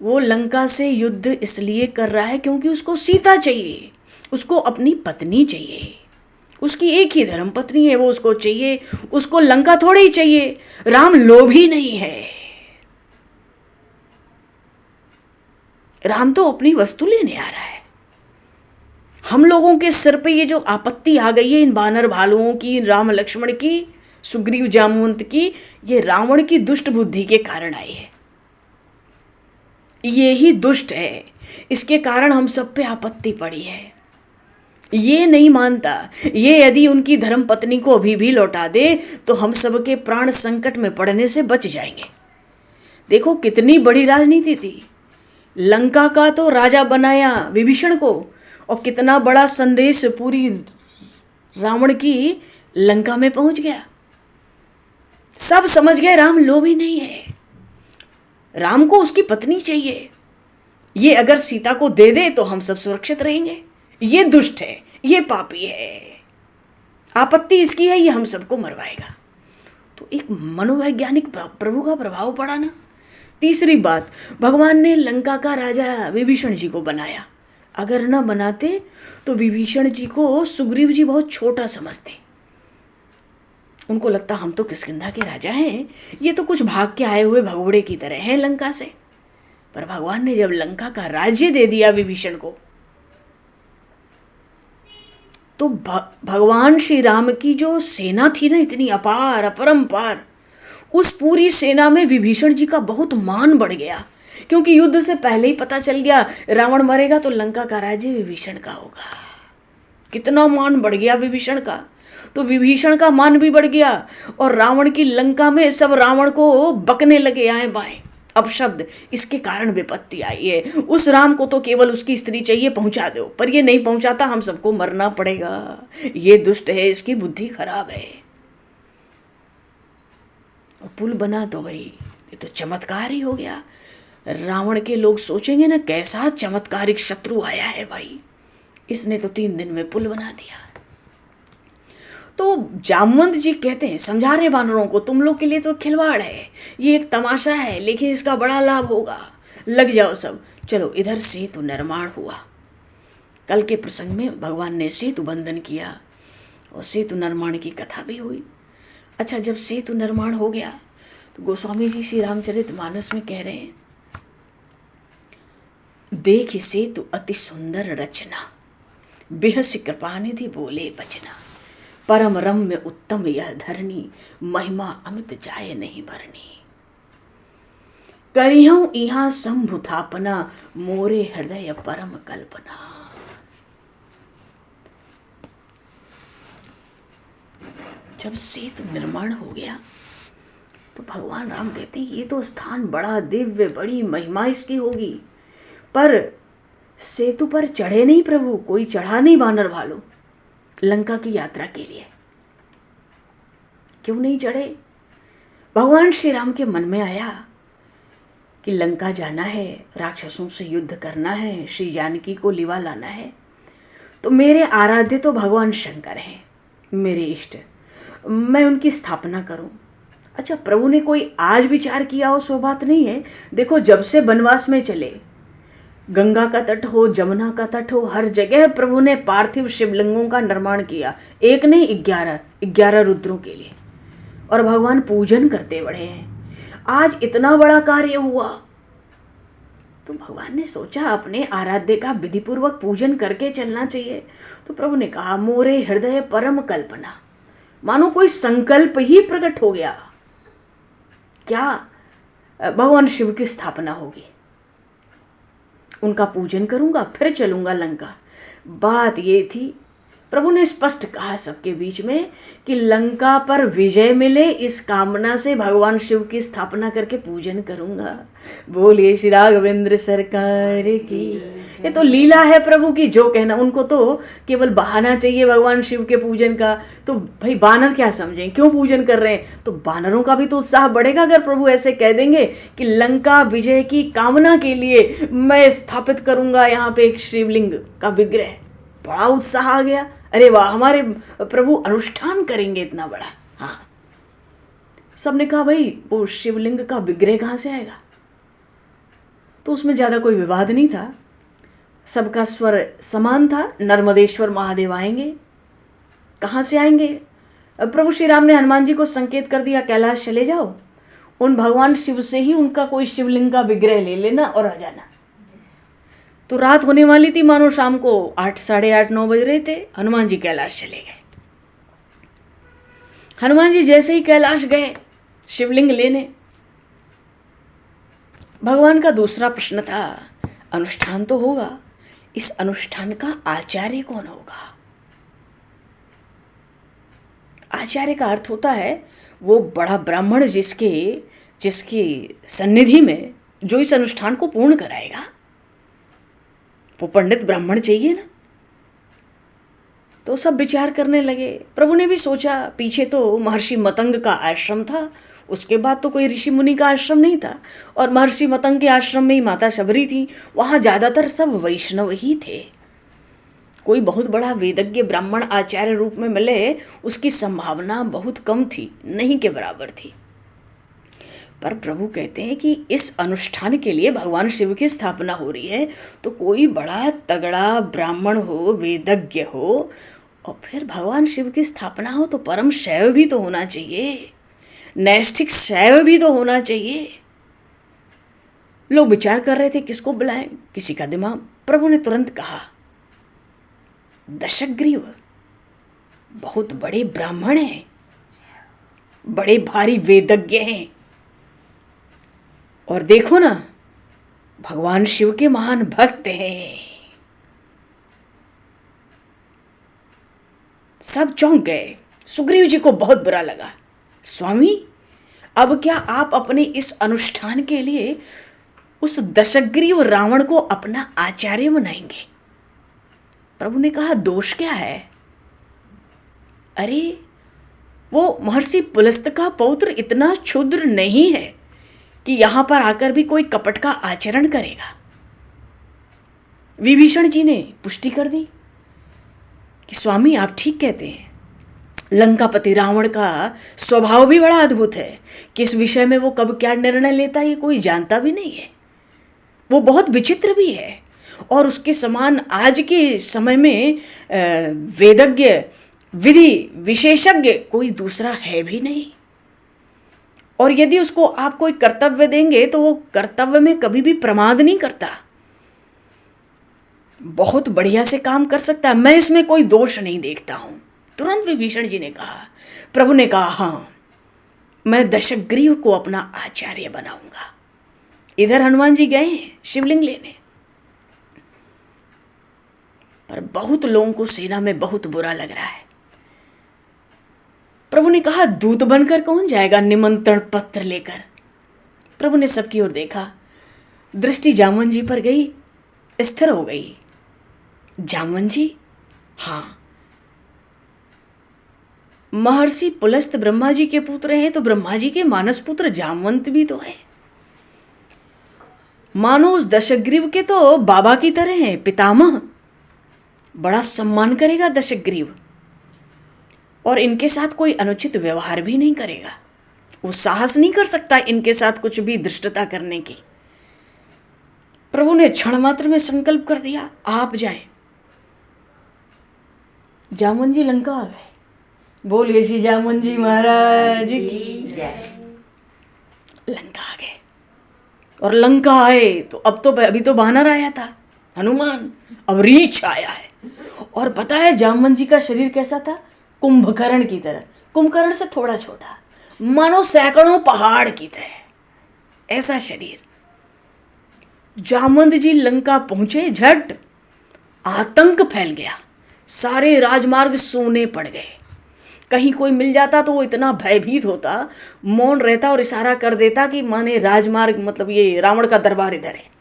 वो लंका से युद्ध इसलिए कर रहा है क्योंकि उसको सीता चाहिए, उसको अपनी पत्नी चाहिए। उसकी एक ही धर्म पत्नी है, वो उसको चाहिए, उसको लंका थोड़ी ही चाहिए। राम लोभी नहीं है, राम तो अपनी वस्तु लेने आ रहा है। हम लोगों के सिर पे ये जो आपत्ति आ गई है इन बानर भालुओं की, राम लक्ष्मण की, सुग्रीव जामवंत की, ये रावण की दुष्ट बुद्धि के कारण आई है। ये ही दुष्ट है, इसके कारण हम सब पे आपत्ति पड़ी है। ये नहीं मानता, ये यदि उनकी धर्म पत्नी को अभी भी लौटा दे तो हम सबके प्राण संकट में पड़ने से बच जाएंगे। देखो कितनी बड़ी राजनीति थी, लंका का तो राजा बनाया विभीषण को, और कितना बड़ा संदेश पूरी रावण की लंका में पहुंच गया। सब समझ गए राम लोभी नहीं है, राम को उसकी पत्नी चाहिए, ये अगर सीता को दे दे तो हम सब सुरक्षित रहेंगे। ये दुष्ट है, ये पापी है, आपत्ति इसकी है, ये हम सबको मरवाएगा। तो एक मनोवैज्ञानिक प्रभु का प्रभाव पड़ा ना। तीसरी बात, भगवान ने लंका का राजा विभीषण जी को बनाया, अगर न बनाते तो विभीषण जी को सुग्रीव जी बहुत छोटा समझते। उनको लगता हम तो किष्किंधा के राजा हैं, ये तो कुछ भाग के आए हुए भगोड़े की तरह हैं लंका से। पर भगवान ने जब लंका का राज्य दे दिया विभीषण को, तो भगवान श्री राम की जो सेना थी ना, इतनी अपार अपरंपार, उस पूरी सेना में विभीषण जी का बहुत मान बढ़ गया। क्योंकि युद्ध से पहले ही पता चल गया रावण मरेगा तो लंका का राज्य विभीषण का होगा। कितना मान बढ़ गया विभीषण का, तो विभीषण का मान भी बढ़ गया और रावण की लंका में सब रावण को बकने लगे आए बाएं अपशब्द। इसके कारण विपत्ति आई है। उस राम को तो केवल उसकी स्त्री चाहिए, पहुंचा दो, पर ये नहीं पहुंचाता, हम सबको मरना पड़ेगा। ये दुष्ट है, इसकी बुद्धि खराब है। और पुल बना तो भाई ये तो चमत्कार ही हो गया। रावण के लोग सोचेंगे ना कैसा चमत्कारिक शत्रु आया है भाई, इसने तो 3 दिन में पुल बना दिया। तो जामवंत जी कहते हैं, समझा रहे वानरों को, तुम लोग के लिए तो खिलवाड़ है, ये एक तमाशा है, लेकिन इसका बड़ा लाभ होगा, लग जाओ सब। चलो इधर सेतु निर्माण हुआ। कल के प्रसंग में भगवान ने सेतु बंधन किया और सेतु निर्माण की कथा भी हुई। अच्छा, जब सेतु निर्माण हो गया तो गोस्वामी जी श्री रामचरितमानस में कह रहे हैं, देख सेतु अति सुंदर रचना, बेहस कृपानिधि बोले बचना, परम रम्य उत्तम यह धरनी, महिमा अमित जाय नहीं भरनी। करिहूं इहाँ शंभु थापना, मोरे हृदय परम कल्पना। जब सेतु निर्माण हो गया तो भगवान राम कहते ये तो स्थान बड़ा दिव्य, बड़ी महिमा इसकी होगी, पर सेतु पर चढ़े नहीं प्रभु, कोई चढ़ा नहीं वानर भालू लंका की यात्रा के लिए। क्यों नहीं चढ़े? भगवान श्री राम के मन में आया कि लंका जाना है, राक्षसों से युद्ध करना है, श्री जानकी को लिवा लाना है, तो मेरे आराध्य तो भगवान शंकर हैं, मेरे इष्ट, मैं उनकी स्थापना करूं। अच्छा, प्रभु ने कोई आज विचार किया हो सो बात नहीं है। देखो जब से वनवास में चले, गंगा का तट हो, जमुना का तट हो, हर जगह प्रभु ने पार्थिव शिवलिंगों का निर्माण किया, एक नहीं 11 रुद्रों के लिए, और भगवान पूजन करते बढ़े हैं। आज इतना बड़ा कार्य हुआ तो भगवान ने सोचा अपने आराध्य का विधिपूर्वक पूजन करके चलना चाहिए। तो प्रभु ने कहा, मोरे हृदय परम कल्पना, मानो कोई संकल्प ही प्रकट हो गया। क्या? भगवान शिव की स्थापना होगी, उनका पूजन करूंगा, फिर चलूंगा लंका। बात ये थी, प्रभु ने स्पष्ट कहा सबके बीच में कि लंका पर विजय मिले, इस कामना से भगवान शिव की स्थापना करके पूजन करूंगा। बोलिए श्री राघवेंद्र सरकार की। ये तो लीला है प्रभु की, जो कहना, उनको तो केवल बहाना चाहिए भगवान शिव के पूजन का। तो भाई बानर क्या समझें, क्यों पूजन कर रहे हैं? तो बानरों का भी तो उत्साह बढ़ेगा अगर प्रभु ऐसे कह देंगे कि लंका विजय की कामना के लिए मैं स्थापित करूंगा यहाँ पे एक शिवलिंग का विग्रह। बड़ा उत्साह आ गया, अरे वाह, हमारे प्रभु अनुष्ठान करेंगे इतना बड़ा। हाँ, सबने कहा भाई वो शिवलिंग का विग्रह कहाँ से आएगा? तो उसमें ज़्यादा कोई विवाद नहीं था, सबका स्वर समान था, नर्मदेश्वर महादेव आएंगे। कहाँ से आएंगे? प्रभु श्री राम ने हनुमान जी को संकेत कर दिया, कैलाश चले जाओ, उन भगवान शिव से ही उनका कोई शिवलिंग का विग्रह ले लेना और आ जाना। तो रात होने वाली थी, मानो शाम को 8, साढ़े 8, 9 बज रहे थे। हनुमान जी कैलाश चले गए। हनुमान जी जैसे ही कैलाश गए शिवलिंग लेने, भगवान का दूसरा प्रश्न था, अनुष्ठान तो होगा, इस अनुष्ठान का आचार्य कौन होगा? आचार्य का अर्थ होता है वो बड़ा ब्राह्मण जिसकी सन्निधि में जो इस अनुष्ठान को पूर्ण कराएगा। वो पंडित ब्राह्मण चाहिए ना। तो सब विचार करने लगे। प्रभु ने भी सोचा, पीछे तो महर्षि मतंग का आश्रम था, उसके बाद तो कोई ऋषि मुनि का आश्रम नहीं था, और महर्षि मतंग के आश्रम में ही माता शबरी थी, वहाँ ज़्यादातर सब वैष्णव ही थे। कोई बहुत बड़ा वेदज्ञ ब्राह्मण आचार्य रूप में मिले उसकी संभावना बहुत कम थी, नहीं के बराबर थी। पर प्रभु कहते हैं कि इस अनुष्ठान के लिए भगवान शिव की स्थापना हो रही है, तो कोई बड़ा तगड़ा ब्राह्मण हो, वेदज्ञ हो, और फिर भगवान शिव की स्थापना हो तो परम शैव भी तो होना चाहिए, नैष्ठिक शैव भी तो होना चाहिए। लोग विचार कर रहे थे किसको बुलाएं, किसी का दिमाग। प्रभु ने तुरंत कहा, दशग्रीव बहुत बड़े ब्राह्मण हैं, बड़े भारी वेदज्ञ हैं, और देखो ना भगवान शिव के महान भक्त हैं। सब चौंक गए। सुग्रीव जी को बहुत बुरा लगा। स्वामी, अब क्या आप अपने इस अनुष्ठान के लिए उस दशग्रीव रावण को अपना आचार्य बनाएंगे? प्रभु ने कहा, दोष क्या है? अरे वो महर्षि पुलस्त का पौत्र इतना क्षुद्र नहीं है कि यहां पर आकर भी कोई कपट का आचरण करेगा। विभीषण जी ने पुष्टि कर दी कि स्वामी आप ठीक कहते हैं, लंकापति रावण का स्वभाव भी बड़ा अद्भुत है। किस विषय में वो कब क्या निर्णय लेता है ये कोई जानता भी नहीं है। वो बहुत विचित्र भी है, और उसके समान आज के समय में वेदज्ञ विधि विशेषज्ञ कोई दूसरा है भी नहीं। और यदि उसको आप कोई कर्तव्य देंगे तो वो कर्तव्य में कभी भी प्रमाद नहीं करता, बहुत बढ़िया से काम कर सकता है। मैं इसमें कोई दोष नहीं देखता हूं। तुरंत विभीषण जी ने कहा, प्रभु ने कहा, हाँ मैं दशग्रीव को अपना आचार्य बनाऊंगा। इधर हनुमान जी गए हैं शिवलिंग लेने, पर बहुत लोगों को सेना में बहुत बुरा लग रहा है। प्रभु ने कहा, दूत बनकर कौन जाएगा निमंत्रण पत्र लेकर? प्रभु ने सबकी ओर देखा, दृष्टि जामवन जी पर गई, स्थिर हो गई। जामवन जी? हाँ, महर्षि पुलस्त ब्रह्मा जी के पुत्र हैं, तो ब्रह्मा जी के मानस पुत्र जामवंत भी तो है। मानो उस दशग्रीव के तो बाबा की तरह हैं, पितामह। बड़ा सम्मान करेगा दशग्रीव, और इनके साथ कोई अनुचित व्यवहार भी नहीं करेगा। वो साहस नहीं कर सकता इनके साथ कुछ भी धृष्टता करने की। प्रभु ने क्षण मात्र में संकल्प कर दिया, आप जाएं। जामवन जी लंका आ गए। बोलिए श्री जामवन जी महाराज की जय। लंका आ गए, और लंका आए तो अब तो अभी तो बानर आया था हनुमान, अब रीछ आया है। और पता है जामवन जी का शरीर कैसा था? कुंभकर्ण की तरह, कुंभकर्ण से थोड़ा छोटा, मानो सैकड़ों पहाड़ की तरह ऐसा शरीर। जामवंत जी लंका पहुंचे, झट आतंक फैल गया, सारे राजमार्ग सोने पड़ गए। कहीं कोई मिल जाता तो वो इतना भयभीत होता, मौन रहता और इशारा कर देता कि माने राजमार्ग मतलब ये रावण का दरबार इधर है।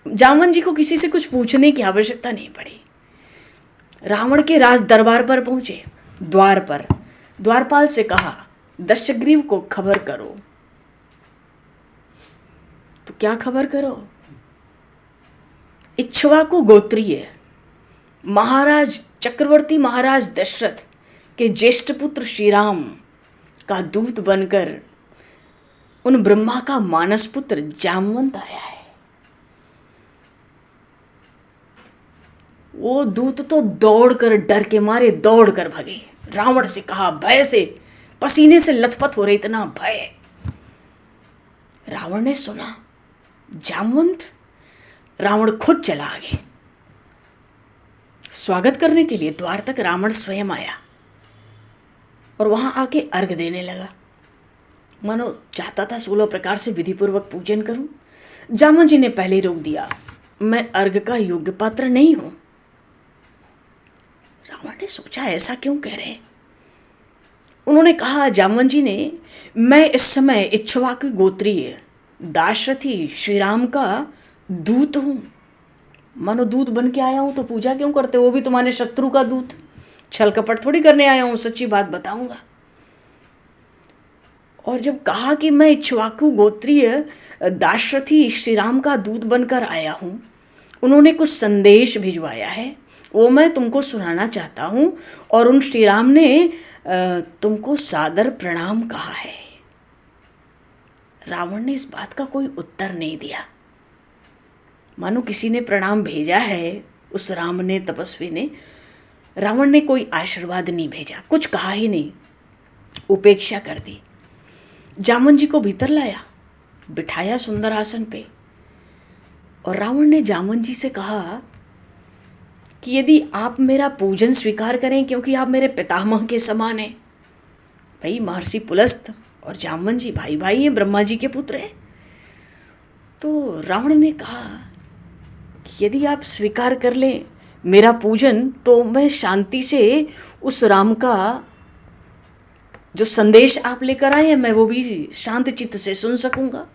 जामवन जी को किसी से कुछ पूछने की आवश्यकता नहीं पड़ी। रावण के राज दरबार पर पहुंचे, द्वार पर द्वारपाल से कहा, दशग्रीव को खबर करो। तो क्या खबर करो? इक्ष्वाकु गोत्रीय महाराज चक्रवर्ती महाराज दशरथ के ज्येष्ठ पुत्र श्री राम का दूत बनकर उन ब्रह्मा का मानस पुत्र जामवंत आया है। वो दूत तो दौड़कर, डर के मारे दौड़कर भगे। रावण से कहा, भय से पसीने से लथपथ हो रहे, इतना भय। रावण ने सुना, जामवंत रावण खुद चला आगे। स्वागत करने के लिए द्वार तक रावण स्वयं आया और वहां आके अर्घ देने लगा, मानो चाहता था 16 प्रकार से विधिपूर्वक पूजन करूं। जामन जी ने पहले रोक दिया, मैं अर्घ का योग्य पात्र नहीं हूं। रावण ने सोचा ऐसा क्यों कह रहे। उन्होंने कहा, जामवन जी ने, मैं इस समय इक्ष्वाकु गोत्रीय दाशरथी श्री राम का दूत हूं। मानो दूत बन के आया हूं तो पूजा क्यों करते, वो भी तुम्हारे शत्रु का दूत। छल कपट थोड़ी करने आया हूं, सच्ची बात बताऊंगा। और जब कहा कि मैं इक्ष्वाकु गोत्रीय दाशरथी श्री राम का दूत बनकर आया हूं, उन्होंने कुछ संदेश भिजवाया है, वो मैं तुमको सुनाना चाहता हूं। और उन श्री राम ने तुमको सादर प्रणाम कहा है। रावण ने इस बात का कोई उत्तर नहीं दिया, मानो किसी ने प्रणाम भेजा है उस राम ने, तपस्वी ने। रावण ने कोई आशीर्वाद नहीं भेजा, कुछ कहा ही नहीं, उपेक्षा कर दी। जामन जी को भीतर लाया, बिठाया सुंदर आसन पे, और रावण ने जामन जी से कहा कि यदि आप मेरा पूजन स्वीकार करें, क्योंकि आप मेरे पितामह के समान हैं। भाई महर्षि पुलस्त और जामवन जी भाई भाई हैं, ब्रह्मा जी के पुत्र हैं। तो रावण ने कहा कि यदि आप स्वीकार कर लें मेरा पूजन, तो मैं शांति से उस राम का जो संदेश आप लेकर आए हैं, मैं वो भी शांत चित्त से सुन सकूंगा।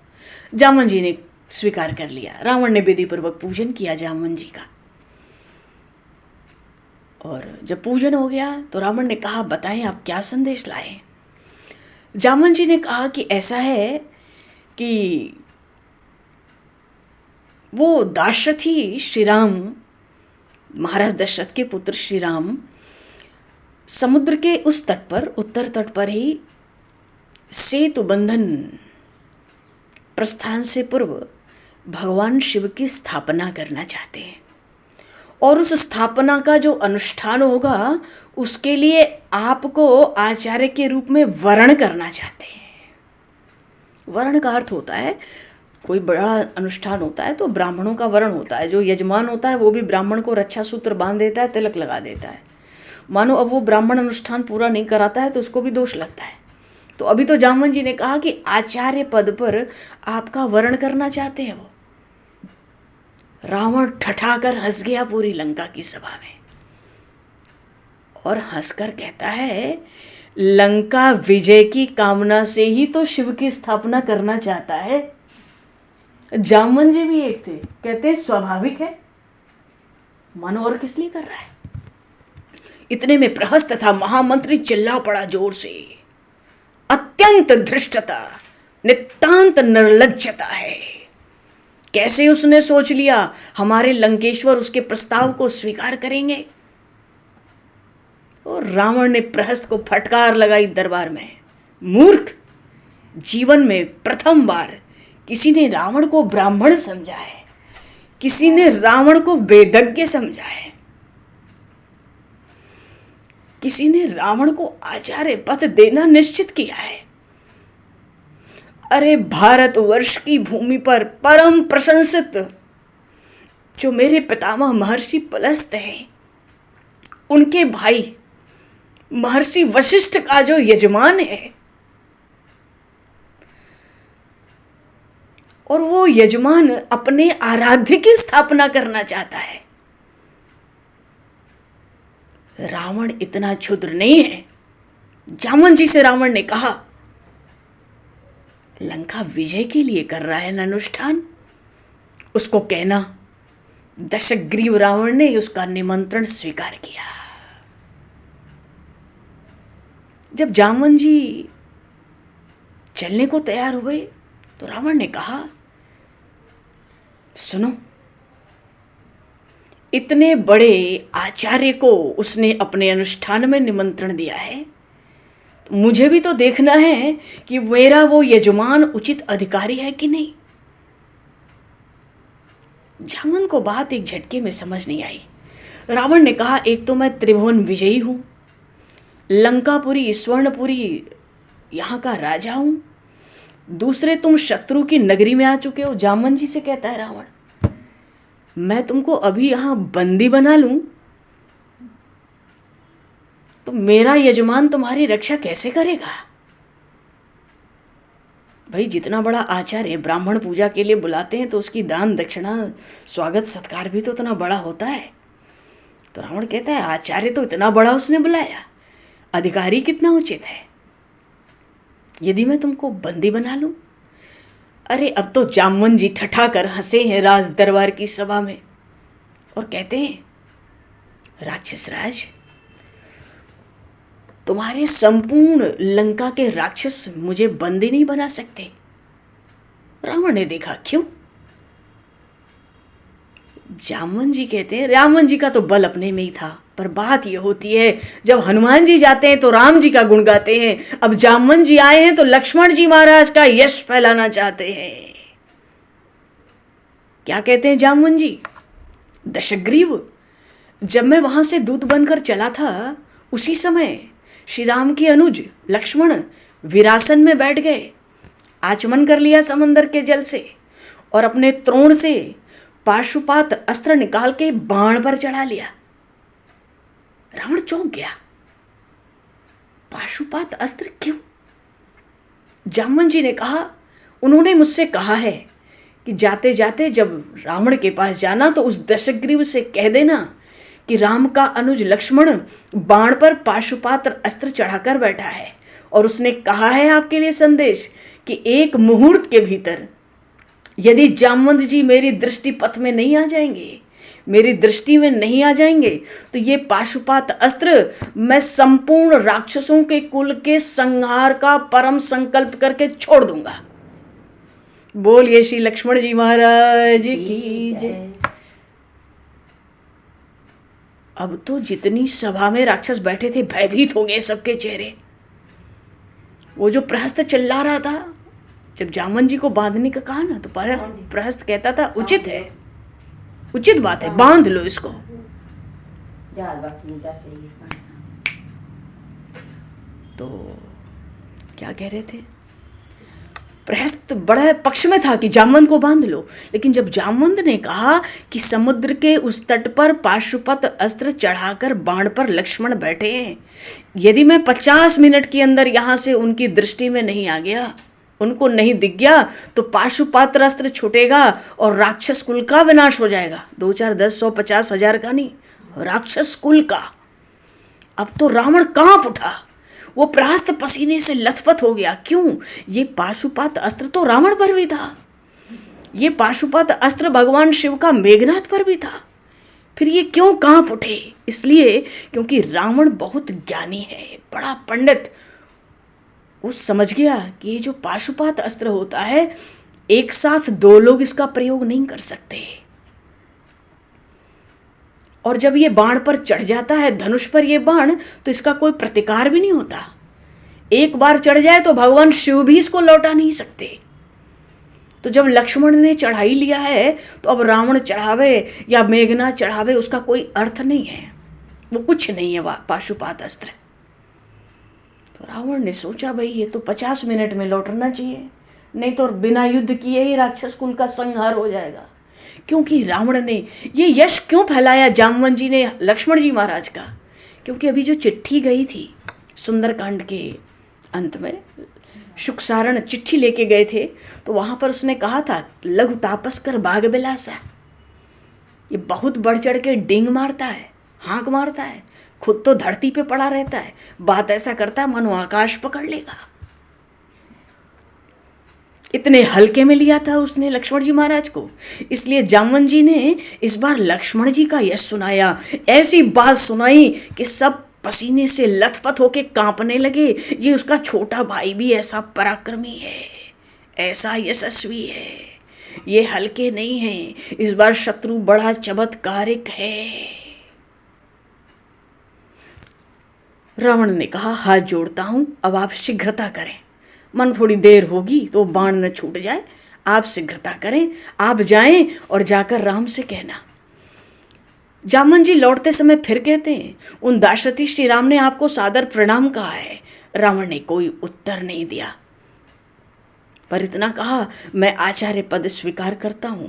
जामवन जी ने स्वीकार कर लिया। रावण ने विधिपूर्वक पूजन किया जामवन जी का। और जब पूजन हो गया तो रावण ने कहा, बताएं आप क्या संदेश लाए। जामवन जी ने कहा कि ऐसा है कि वो दाशरथी श्री राम, महाराज दशरथ के पुत्र श्री राम, समुद्र के उस तट पर, उत्तर तट पर ही सेतु बंधन प्रस्थान से पूर्व भगवान शिव की स्थापना करना चाहते हैं। और उस स्थापना का जो अनुष्ठान होगा, उसके लिए आपको आचार्य के रूप में वर्ण करना चाहते हैं। वर्ण का अर्थ होता है, कोई बड़ा अनुष्ठान होता है तो ब्राह्मणों का वर्ण होता है। जो यजमान होता है वो भी ब्राह्मण को रक्षा सूत्र बांध देता है, तिलक लगा देता है। मानो अब वो ब्राह्मण अनुष्ठान पूरा नहीं कराता है तो उसको भी दोष लगता है। तो अभी तो जामवन जी ने कहा कि आचार्य पद पर आपका वर्ण करना चाहते हैं वो। रावण ठठाकर हंस गया पूरी लंका की सभा में, और हंसकर कहता है, लंका विजय की कामना से ही तो शिव की स्थापना करना चाहता है। जामवन जी भी एक थे, कहते स्वाभाविक है, मानो और किस लिए कर रहा है। इतने में प्रहस्त था महामंत्री चिल्ला पड़ा जोर से, अत्यंत धृष्टता, नितांत निर्लज्जता है। कैसे उसने सोच लिया हमारे लंकेश्वर उसके प्रस्ताव को स्वीकार करेंगे। और रावण ने प्रहस्त को फटकार लगाई दरबार में, मूर्ख, जीवन में प्रथम बार किसी ने रावण को ब्राह्मण समझा है, किसी ने रावण को वेदज्ञ समझा है, किसी ने रावण को आचार्य पद देना निश्चित किया है। अरे भारतवर्ष की भूमि पर परम प्रशंसित जो मेरे पितामह महर्षि पुलस्त हैं, उनके भाई महर्षि वशिष्ठ का जो यजमान है, और वो यजमान अपने आराध्य की स्थापना करना चाहता है। रावण इतना क्षुद्र नहीं है। जामवन जी से रावण ने कहा, लंका विजय के लिए कर रहा है ना अनुष्ठान, उसको कहना। दशग्रीव रावण ने उसका निमंत्रण स्वीकार किया। जब जामवन जी चलने को तैयार हुए तो रावण ने कहा, सुनो, इतने बड़े आचार्य को उसने अपने अनुष्ठान में निमंत्रण दिया है, तो मुझे भी तो देखना है कि मेरा वो यजमान उचित अधिकारी है कि नहीं। जामवन को बात एक झटके में समझ नहीं आई। रावण ने कहा, एक तो मैं त्रिभुवन विजयी हूं, लंकापुरी स्वर्णपुरी यहाँ का राजा हूं, दूसरे तुम शत्रु की नगरी में आ चुके हो। जामवन जी से कहता है रावण, मैं तुमको अभी यहाँ बंदी बना लूं तो मेरा यजमान तुम्हारी रक्षा कैसे करेगा? भाई जितना बड़ा आचार्य ब्राह्मण पूजा के लिए बुलाते हैं तो उसकी दान दक्षिणा स्वागत सत्कार भी तो उतना बड़ा होता है। तो रावण कहता है आचार्य तो इतना बड़ा उसने बुलाया, अधिकारी कितना उचित है, यदि मैं तुमको बंदी बना लूं? अरे अब तो जामवन जी ठठा कर हंसे हैं राज दरबार की सभा में और कहते हैं राक्षस राज, तुम्हारे संपूर्ण लंका के राक्षस मुझे बंदी नहीं बना सकते। रावण ने देखा क्यों? जामवन जी कहते हैं रामवन जी का तो बल अपने में ही था, पर बात यह होती है जब हनुमान जी जाते हैं तो राम जी का गुण गाते हैं, अब जामवन जी आए हैं तो लक्ष्मण जी महाराज का यश फैलाना चाहते हैं। क्या कहते हैं जामवन जी? दशग्रीव, जब मैं वहां से दूत बनकर चला था उसी समय श्री राम के अनुज लक्ष्मण विरासन में बैठ गए, आचमन कर लिया समंदर के जल से और अपने त्रोण से पाशुपात अस्त्र निकाल के बाण पर चढ़ा लिया। रावण चौंक गया, पाशुपात अस्त्र क्यों? जामवन जी ने कहा उन्होंने मुझसे कहा है कि जाते जाते जब रावण के पास जाना तो उस दशग्रीव से कह देना कि राम का अनुज लक्ष्मण बाण पर पाशुपात अस्त्र चढ़ाकर बैठा है और उसने कहा है आपके लिए संदेश कि एक मुहूर्त के भीतर यदि जामवंत जी मेरी दृष्टि पथ में नहीं आ जाएंगे, मेरी दृष्टि में नहीं आ जाएंगे तो ये पाशुपात अस्त्र मैं संपूर्ण राक्षसों के कुल के संहार का परम संकल्प करके छोड़ दूंगा। बोलिए श्री लक्ष्मण जी महाराज की जय। अब तो जितनी सभा में राक्षस बैठे थे भयभीत हो गए सबके चेहरे। वो जो प्रहस्त चिल्ला रहा था, जब जामवन जी को बांधने का कहा ना तो प्रहस्त कहता था उचित है, उचित बात है, बांध लो इसको। तो क्या कह रहे थे? प्रहस्त बड़ा पक्ष में था कि जामवंत को बांध लो, लेकिन जब जामवंत ने कहा कि समुद्र के उस तट पर पाशुपत अस्त्र चढ़ाकर बाण पर लक्ष्मण बैठे हैं, यदि मैं 50 मिनट के अंदर यहाँ से उनकी दृष्टि में नहीं आ गया, उनको नहीं दिख गया तो पाशुपात्र अस्त्र छूटेगा और राक्षस कुल का विनाश हो जाएगा। 2 4 10 100 50 हजार का नहीं, राक्षस कुल का। अब तो रावण कांप उठा, वो प्रहस्त पसीने से लथपथ हो गया। क्यों? ये पाशुपात अस्त्र तो रावण पर भी था, ये पाशुपात अस्त्र भगवान शिव का मेघनाथ पर भी था, फिर ये क्यों कांप उठे? इसलिए क्योंकि रावण बहुत ज्ञानी है, बड़ा पंडित। वो समझ गया कि ये जो पाशुपात अस्त्र होता है एक साथ 2 लोग इसका प्रयोग नहीं कर सकते, और जब ये बाण पर चढ़ जाता है, धनुष पर ये बाण, तो इसका कोई प्रतिकार भी नहीं होता। एक बार चढ़ जाए तो भगवान शिव भी इसको लौटा नहीं सकते। तो जब लक्ष्मण ने चढ़ाई लिया है तो अब रावण चढ़ावे या मेघनाथ चढ़ावे उसका कोई अर्थ नहीं है, वो कुछ नहीं है पाशुपात अस्त्र। तो रावण ने सोचा भाई ये तो 50 मिनट में लौटना चाहिए, नहीं तो बिना युद्ध किए ही राक्षस कुल का संहार हो जाएगा। क्योंकि रावण ने ये यश क्यों फैलाया जामवन जी ने लक्ष्मण जी महाराज का? क्योंकि अभी जो चिट्ठी गई थी सुंदरकांड के अंत में, शुकसारण चिट्ठी लेके गए थे, तो वहाँ पर उसने कहा था लघु तापस कर बाग बिलासा। ये बहुत बढ़ चढ़ के डिंग मारता है, हाँक मारता है, खुद तो धरती पे पड़ा रहता है, बात ऐसा करता है मानो आकाश पकड़ लेगा। इतने हल्के में लिया था उसने लक्ष्मण जी महाराज को, इसलिए जामवन जी ने इस बार लक्ष्मण जी का यश सुनाया, ऐसी बात सुनाई कि सब पसीने से लथपथ होके कांपने लगे। ये उसका छोटा भाई भी ऐसा पराक्रमी है, ऐसा यशस्वी है, ये हल्के नहीं है, इस बार शत्रु बड़ा चमत्कारिक है। रावण ने कहा हाथ जोड़ता हूं, अब आप शीघ्रता करें, मन थोड़ी देर होगी तो बाण न छूट जाए, आप शीघ्रता करें, आप जाएं और जाकर राम से कहना। जामवन जी लौटते समय फिर कहते हैं उन दाशरथी श्री राम ने आपको सादर प्रणाम कहा है। रावण ने कोई उत्तर नहीं दिया, पर इतना कहा मैं आचार्य पद स्वीकार करता हूं,